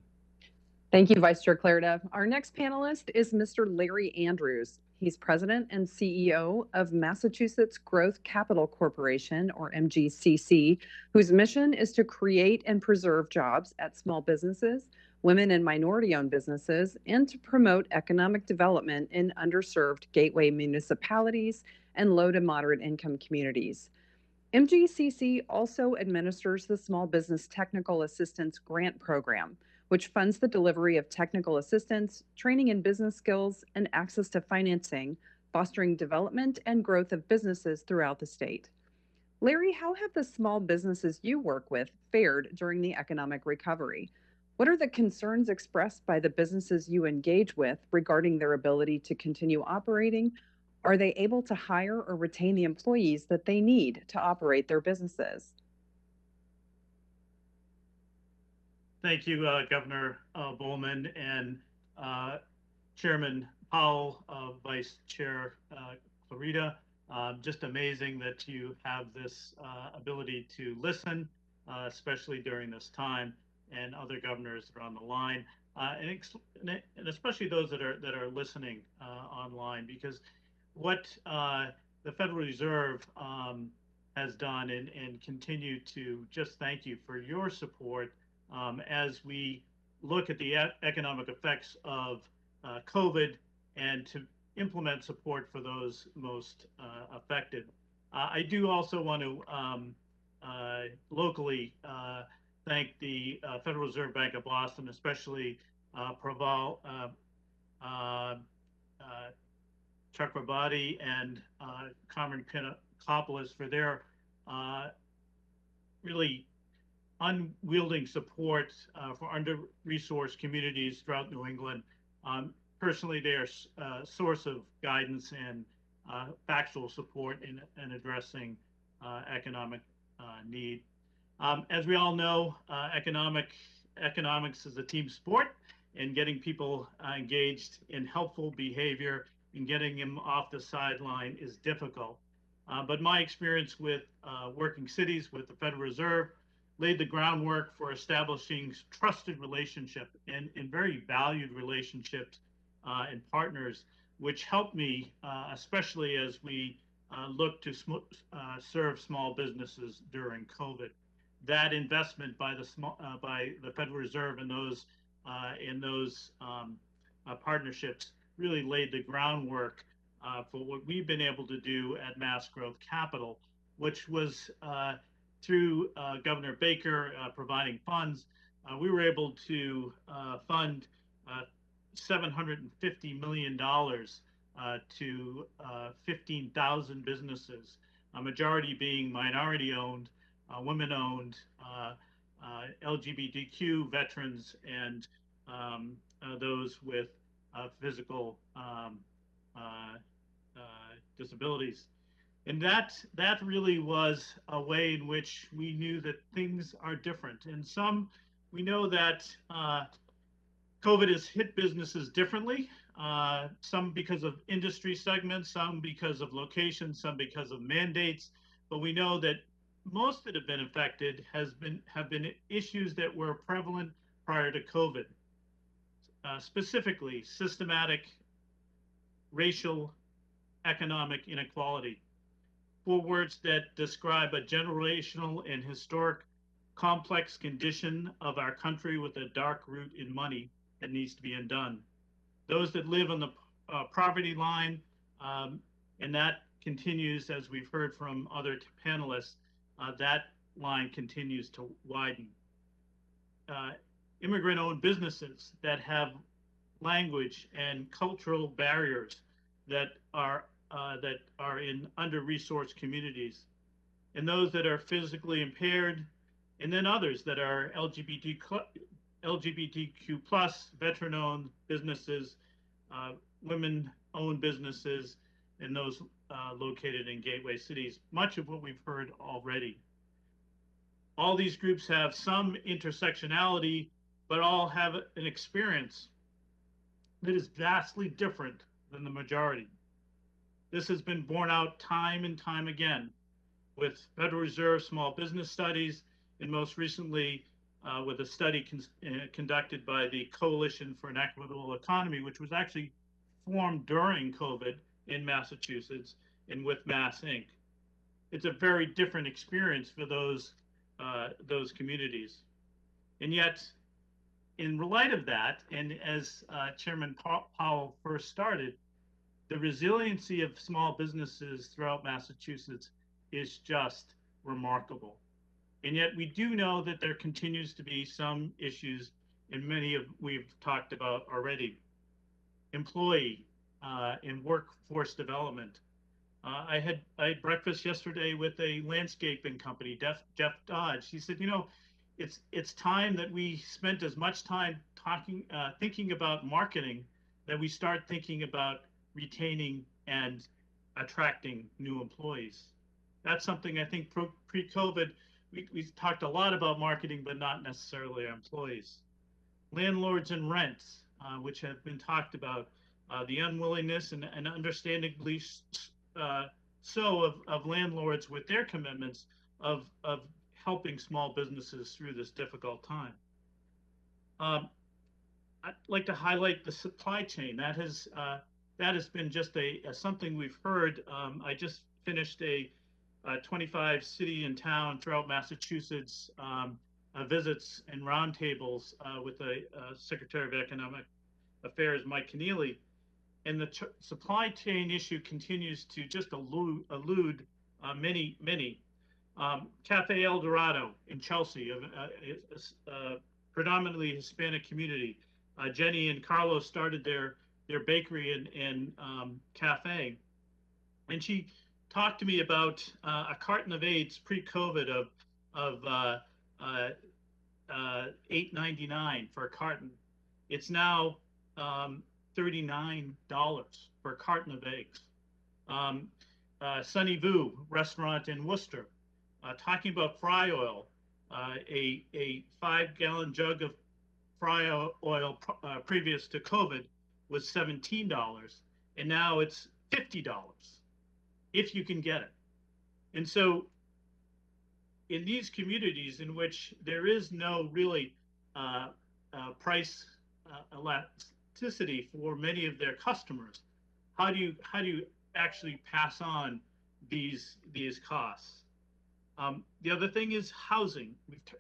Speaker 2: Thank you, Vice Chair Clarida. Our next panelist is Mr. Larry Andrews. He's president and CEO of Massachusetts Growth Capital Corporation, or MGCC, whose mission is to create and preserve jobs at small businesses, women and minority-owned businesses, and to promote economic development in underserved gateway municipalities and low to moderate income communities. MGCC also administers the Small Business Technical Assistance Grant Program, which funds the delivery of technical assistance, training in business skills, and access to financing, fostering development and growth of businesses throughout the state. Larry, how have the small businesses you work with fared during the economic recovery? What are the concerns expressed by the businesses you engage with regarding their ability to continue operating? Are they able to hire or retain the employees that they need to operate their businesses?
Speaker 11: Thank you, Governor Bowman and Chairman Powell, Vice Chair Clarida. Just amazing that you have this ability to listen, especially during this time, and other governors are on the line, and especially those that are listening online, because what the Federal Reserve has done and continue to just thank you for your support as we look at the economic effects of COVID and to implement support for those most affected. I do also want to locally thank the Federal Reserve Bank of Boston, especially Chakrabarti and Carmen Pinakopoulos for their really unwielding support for under-resourced communities throughout New England. Personally, they're a source of guidance and factual support in addressing economic need. As we all know, economics is a team sport, and getting people engaged in helpful behavior and getting them off the sideline is difficult. But my experience with working cities with the Federal Reserve laid the groundwork for establishing trusted relationship and very valued relationships and partners, which helped me, especially as we look to serve small businesses during COVID. That investment by the Federal Reserve in those partnerships really laid the groundwork for what we've been able to do at Mass Growth Capital, which was through Governor Baker providing funds. We were able to fund $750 million to 15,000 businesses, a majority being minority-owned, women-owned, LGBTQ veterans, and those with physical disabilities. And that really was a way in which we knew that things are different. And we know that COVID has hit businesses differently, some because of industry segments, some because of location, some because of mandates. But we know that most that have been affected have been issues that were prevalent prior to COVID, specifically systematic racial economic inequality. 4 words that describe a generational and historic complex condition of our country with a dark root in money that needs to be undone. Those that live on the poverty line, and that continues, as we've heard from other panelists, that line continues to widen. Immigrant-owned businesses that have language and cultural barriers that are in under-resourced communities, and those that are physically impaired, and then others that are LGBTQ plus, veteran-owned businesses, women-owned businesses, and those located in gateway cities, much of what we've heard already. All these groups have some intersectionality, but all have an experience that is vastly different than the majority. This has been borne out time and time again with Federal Reserve small business studies, and most recently with a study conducted by the Coalition for an Equitable Economy, which was actually formed during COVID in Massachusetts and with Mass Inc. It's a very different experience for those communities. And yet, in light of that, and as Chairman Powell first started, the resiliency of small businesses throughout Massachusetts is just remarkable. And yet we do know that there continues to be some issues, and many of we've talked about already. Employee and workforce development. I had breakfast yesterday with a landscaping company, Jeff Dodge. He said, it's time that we spent as much time thinking about marketing that we start thinking about retaining and attracting new employees. That's something I think pre-COVID, we talked a lot about marketing, but not necessarily our employees. Landlords and rents, which have been talked about, the unwillingness and understandably so of landlords with their commitments of helping small businesses through this difficult time. I'd like to highlight the supply chain. That has been just something we've heard. I just finished a 25 city and town throughout Massachusetts visits and roundtables with the Secretary of Economic Affairs, Mike Keneally, and the supply chain issue continues to just elude many. Cafe El Dorado in Chelsea, a predominantly Hispanic community. Jenny and Carlos started their their bakery and cafe, and she talked to me about a carton of eggs pre-COVID of $8.99 for a carton. It's now $39 for a carton of eggs. Sunny Vu restaurant in Worcester, talking about fry oil. A 5-gallon jug of fry oil previous to COVID was $17, and now it's $50 if you can get it. And so in these communities in which there is no really price elasticity for many of their customers, how do you actually pass on these costs? The other thing is housing.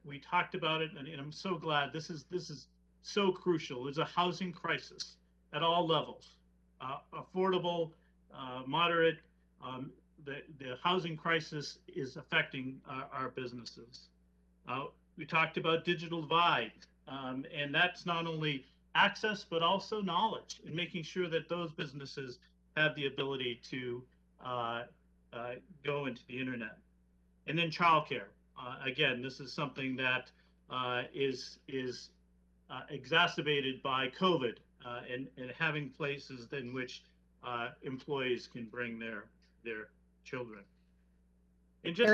Speaker 11: We talked about it, and I'm so glad this is so crucial. There's a housing crisis at all levels, affordable, moderate. The housing crisis is affecting our businesses. We talked about digital divide, and that's not only access but also knowledge, and making sure that those businesses have the ability to go into the internet. And then childcare. Again, this is something that is exacerbated by COVID, and having places in which employees can bring their children. And just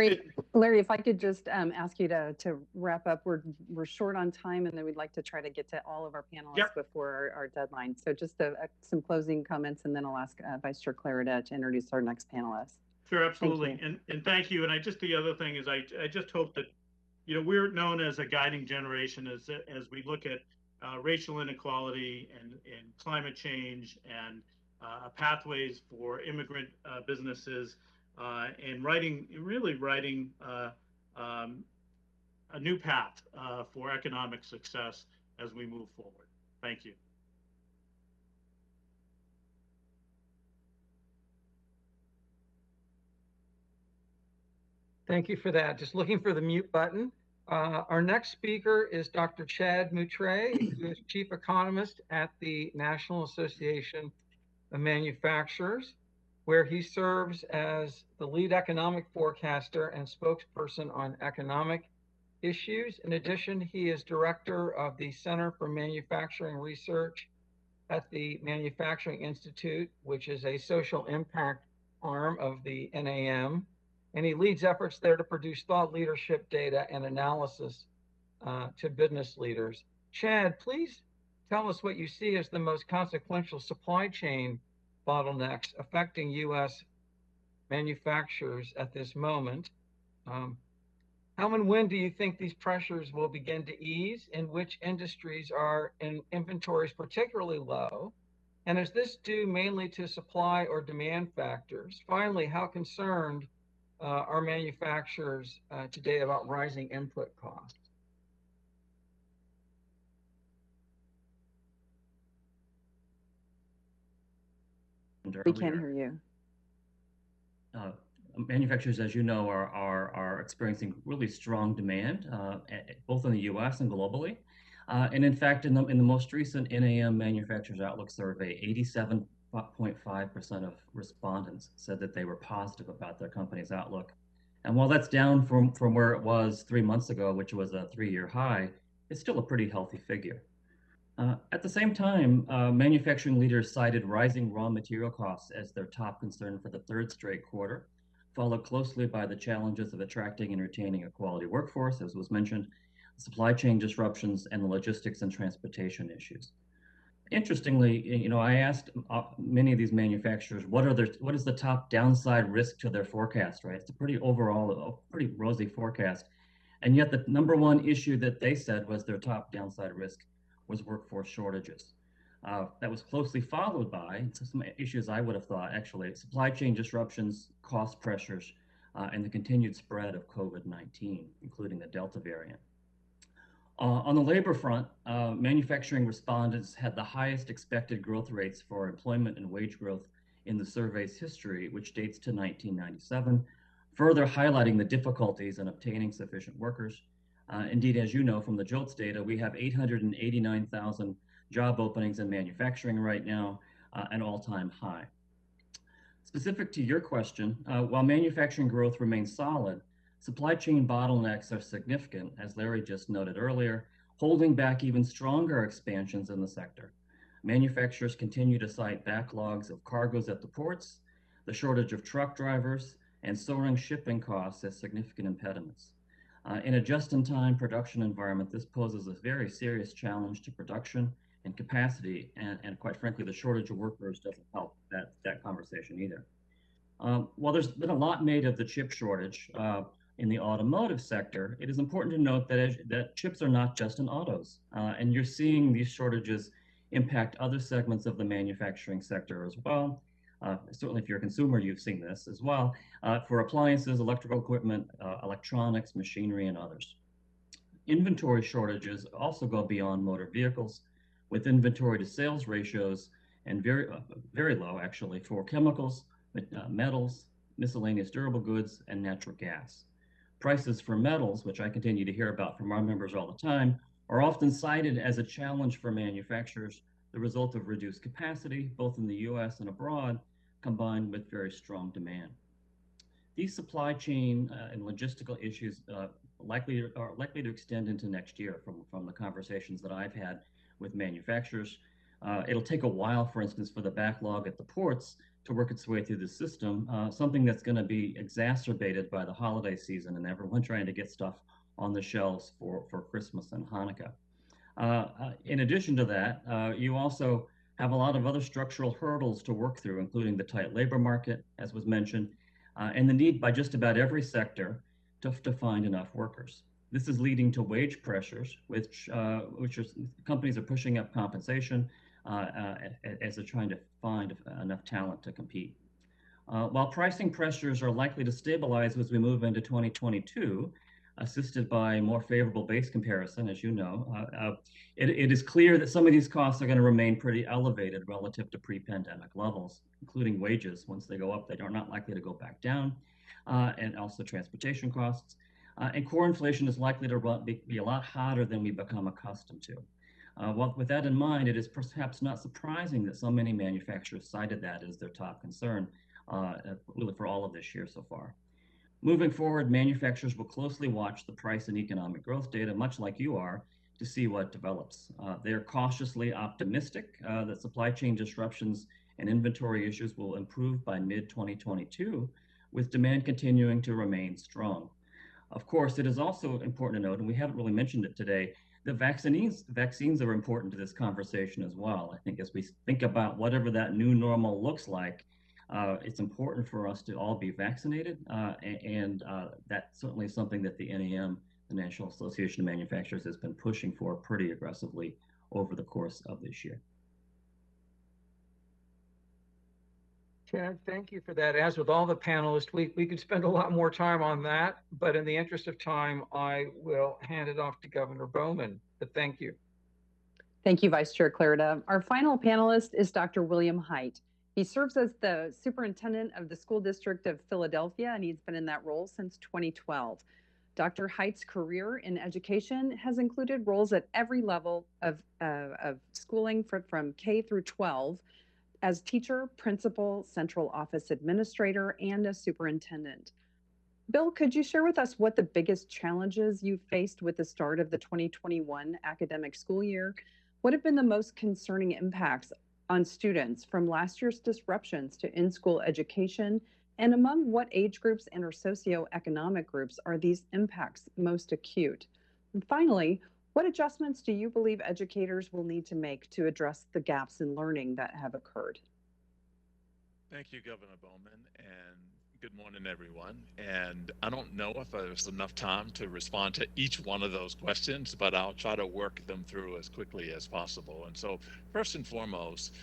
Speaker 2: Larry, if I could just ask you to wrap up. We're short on time, and then we'd like to try to get to all of our panelists before our deadline. So just some closing comments, and then I'll ask Vice Chair Clarida to introduce our next panelist.
Speaker 11: Sure, absolutely. And thank you. And the other thing is I just hope that, we're known as a guiding generation as we look at racial inequality and climate change and pathways for immigrant businesses, and really writing a new path for economic success as we move forward. Thank you.
Speaker 4: Thank you for that. Just looking for the mute button. Our next speaker is Dr. Chad Moutre, who is Chief Economist at the National Association of Manufacturers, where he serves as the lead economic forecaster and spokesperson on economic issues. In addition, he is director of the Center for Manufacturing Research at the Manufacturing Institute, which is a social impact arm of the NAM. And he leads efforts there to produce thought leadership data and analysis to business leaders. Chad, please tell us what you see as the most consequential supply chain bottlenecks affecting U.S. manufacturers at this moment. How and when do you think these pressures will begin to ease? In which industries are in inventories particularly low? And is this due mainly to supply or demand factors? Finally, how concerned are manufacturers today about rising input costs?
Speaker 2: We can't hear you.
Speaker 12: Manufacturers, as you know, are experiencing really strong demand, both in the U.S. and globally. And in fact, in the most recent NAM Manufacturers Outlook survey, 87.5% of respondents said that they were positive about their company's outlook. And while that's down from where it was 3 months ago, which was a 3-year high, it's still a pretty healthy figure. At the same time, manufacturing leaders cited rising raw material costs as their top concern for the 3rd straight quarter, followed closely by the challenges of attracting and retaining a quality workforce, as was mentioned, supply chain disruptions, and the logistics and transportation issues. Interestingly, I asked many of these manufacturers, what is the top downside risk to their forecast, right? It's a pretty rosy forecast. And yet the number one issue that they said was their top downside risk was workforce shortages. That was closely followed by some issues I would have thought, actually, supply chain disruptions, cost pressures, and the continued spread of COVID-19, including the Delta variant. On the labor front, manufacturing respondents had the highest expected growth rates for employment and wage growth in the survey's history, which dates to 1997, further highlighting the difficulties in obtaining sufficient workers. Indeed, as you know from the JOLTS data, we have 889,000 job openings in manufacturing right now, an all-time high. Specific to your question, while manufacturing growth remains solid, supply chain bottlenecks are significant, as Larry just noted earlier, holding back even stronger expansions in the sector. Manufacturers continue to cite backlogs of cargoes at the ports, the shortage of truck drivers, and soaring shipping costs as significant impediments. In a just-in-time production environment, this poses a very serious challenge to production and capacity, and quite frankly, the shortage of workers doesn't help that conversation either. While there's been a lot made of the chip shortage in the automotive sector, it is important to note that chips are not just in autos, and you're seeing these shortages impact other segments of the manufacturing sector as well. Certainly, if you're a consumer, you've seen this as well, for appliances, electrical equipment, electronics, machinery, and others. Inventory shortages also go beyond motor vehicles, with inventory to sales ratios and very low actually for chemicals, metals, miscellaneous durable goods, and natural gas. Prices for metals, which I continue to hear about from our members all the time, are often cited as a challenge for manufacturers, the result of reduced capacity, both in the US and abroad, combined with very strong demand. These supply chain and logistical issues are likely to extend into next year from the conversations that I've had with manufacturers. It'll take a while, for instance, for the backlog at the ports to work its way through the system, something that's going to be exacerbated by the holiday season and everyone trying to get stuff on the shelves for Christmas and Hanukkah. In addition to that, you also have a lot of other structural hurdles to work through, including the tight labor market, as was mentioned, and the need by just about every sector to find enough workers. This is leading to wage pressures, which companies are pushing up compensation as they're trying to find enough talent to compete. While pricing pressures are likely to stabilize as we move into 2022, assisted by more favorable base comparison, as you know, it is clear that some of these costs are going to remain pretty elevated relative to pre-pandemic levels, including wages. Once they go up, they are not likely to go back down, and also transportation costs. And core inflation is likely to be a lot hotter than we become accustomed to. Well, with that in mind, it is perhaps not surprising that so many manufacturers cited that as their top concern, really for all of this year so far. Moving forward, manufacturers will closely watch the price and economic growth data, much like you are, to see what develops. They are cautiously optimistic that supply chain disruptions and inventory issues will improve by mid-2022, with demand continuing to remain strong. Of course, it is also important to note, and we haven't really mentioned it today, that vaccines are important to this conversation as well. I think as we think about whatever that new normal looks like, it's important for us to all be vaccinated, and that's certainly something that the NAM, the National Association of Manufacturers, has been pushing for pretty aggressively over the course of this year.
Speaker 4: Chad, thank you for that. As with all the panelists, we could spend a lot more time on that, but in the interest of time, I will hand it off to Governor Bowman, but thank you.
Speaker 2: Thank you, Vice Chair Clarida. Our final panelist is Dr. William Hite. He serves as the superintendent of the School District of Philadelphia, and he's been in that role since 2012. Dr. Hite's career in education has included roles at every level of schooling from K through 12, as teacher, principal, central office administrator, and a superintendent. Bill, could you share with us what the biggest challenges you faced with the start of the 2021 academic school year? What have been the most concerning impacts on students from last year's disruptions to in-school education? And among what age groups and or socioeconomic groups are these impacts most acute? And finally, what adjustments do you believe educators will need to make to address the gaps in learning that have occurred?
Speaker 13: Thank you, Governor Bowman, and good morning, everyone. And I don't know if there's enough time to respond to each one of those questions, but I'll try to work them through as quickly as possible. And so first and foremost,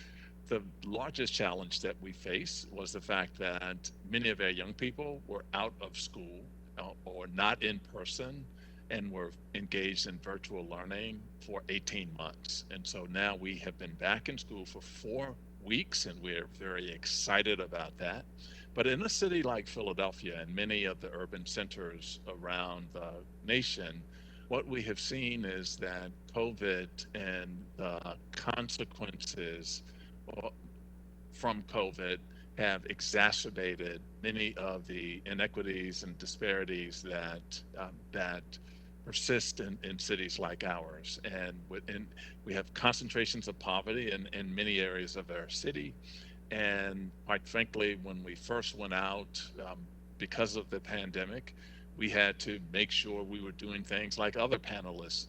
Speaker 13: the largest challenge that we face was the fact that many of our young people were out of school or not in person and were engaged in virtual learning for 18 months. And so now we have been back in school for 4 weeks, and we're very excited about that. But in a city like Philadelphia and many of the urban centers around the nation, what we have seen is that COVID and the consequences from COVID have exacerbated many of the inequities and disparities that persist in cities like ours. And we have concentrations of poverty in many areas of our city. And quite frankly, when we first went out, because of the pandemic, we had to make sure we were doing things like other panelists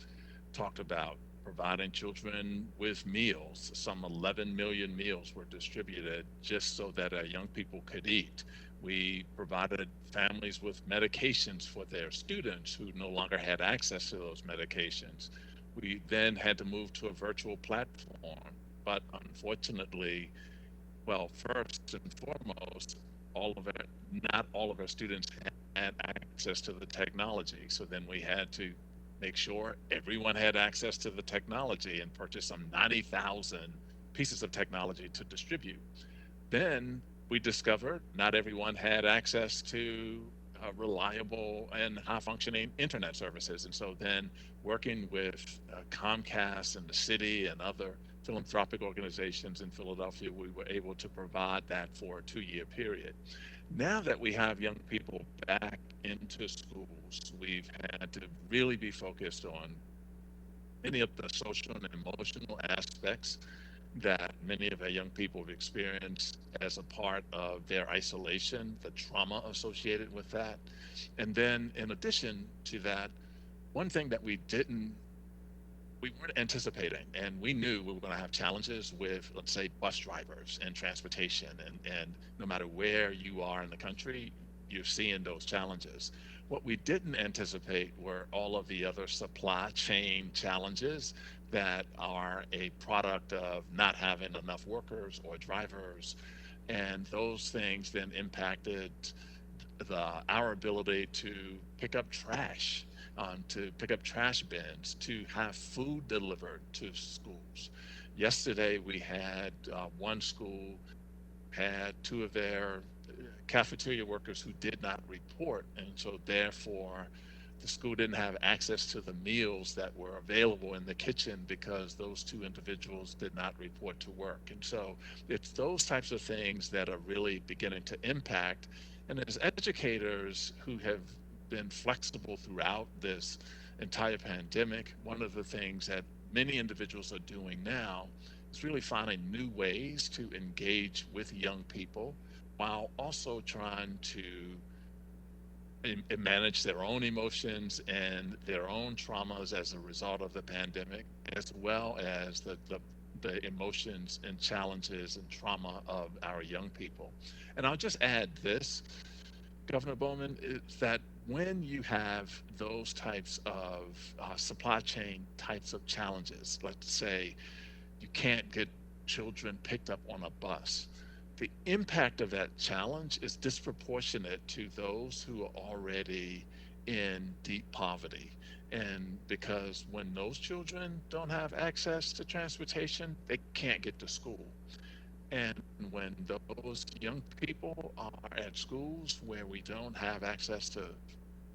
Speaker 13: talked about, providing children with meals. Some 11 million meals were distributed just so that our young people could eat. We provided families with medications for their students who no longer had access to those medications. We then had to move to a virtual platform, but unfortunately, well, first and foremost, not all of our students had access to the technology. So then we had to make sure everyone had access to the technology and purchase some 90,000 pieces of technology to distribute. Then we discovered not everyone had access to reliable and high functioning internet services. And so then working with Comcast and the city and other philanthropic organizations in Philadelphia, we were able to provide that for a 2-year period. Now that we have young people back into schools, we've had to really be focused on many of the social and emotional aspects that many of our young people have experienced as a part of their isolation, the trauma associated with that. And then in addition to that, one thing that we weren't anticipating, and we knew we were going to have challenges with, let's say, bus drivers and transportation, and no matter where you are in the country, you're seeing those challenges. What we didn't anticipate were all of the other supply chain challenges that are a product of not having enough workers or drivers, and those things then impacted our ability to pick up trash. To pick up trash bins, to have food delivered to schools. Yesterday, we had one school had 2 of their cafeteria workers who did not report, and so therefore the school didn't have access to the meals that were available in the kitchen because those 2 individuals did not report to work. And so it's those types of things that are really beginning to impact. And as educators who have been flexible throughout this entire pandemic, one of the things that many individuals are doing now is really finding new ways to engage with young people while also trying to manage their own emotions and their own traumas as a result of the pandemic, as well as the emotions and challenges and trauma of our young people. And I'll just add this, Governor Bowman, is that when you have those types of supply chain types of challenges, let's say you can't get children picked up on a bus, the impact of that challenge is disproportionate to those who are already in deep poverty. And because when those children don't have access to transportation, they can't get to school. And when those young people are at schools where we don't have access to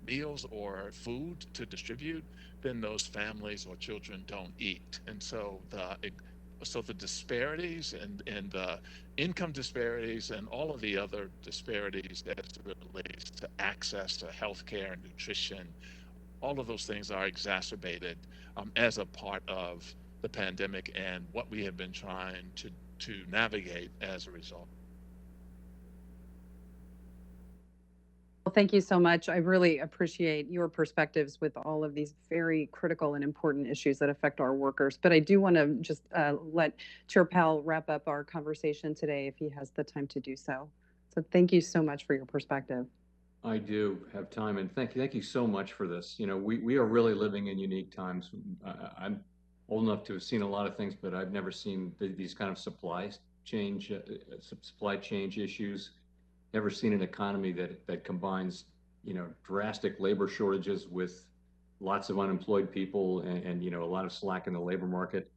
Speaker 13: meals or food to distribute, then those families or children don't eat. And so the disparities and the income disparities and all of the other disparities as it relates to access to healthcare and nutrition, all of those things are exacerbated as a part of the pandemic and what we have been trying to navigate as a result.
Speaker 2: Well, thank you so much. I really appreciate your perspectives with all of these very critical and important issues that affect our workers. But I do want to just let Chair Powell wrap up our conversation today if he has the time to do so. So thank you so much for your perspective.
Speaker 1: I do have time, and thank you so much for this. You know, we are really living in unique times. I'm old enough to have seen a lot of things, but I've never seen these kind of supply chain issues. Never seen an economy that combines, you know, drastic labor shortages with lots of unemployed people and you know, a lot of slack in the labor market.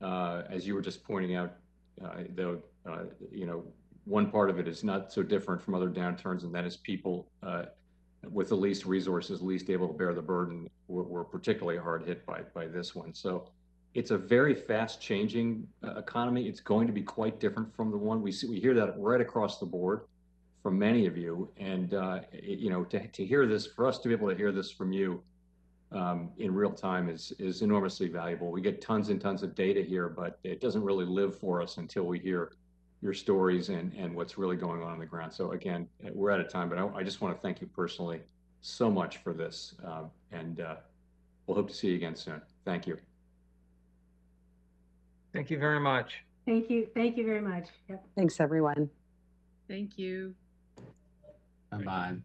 Speaker 1: As you were just pointing out, though, you know, one part of it is not so different from other downturns, and that is people with the least resources, least able to bear the burden, were particularly hard hit by this one. So It's a very fast changing economy. It's going to be quite different from the one we see. We hear that right across the board from many of you. And, you know, to hear this, for us to be able to hear this from you in real time is enormously valuable. We get tons and tons of data here, but it doesn't really live for us until we hear your stories and what's really going on the ground. So again, we're out of time, but I just want to thank you personally so much for this. And we'll hope to see you again soon. Thank you.
Speaker 4: Thank you very much.
Speaker 10: Thank you. Thank you very much. Yep.
Speaker 2: Thanks, everyone.
Speaker 5: Thank you.
Speaker 14: Bye-bye.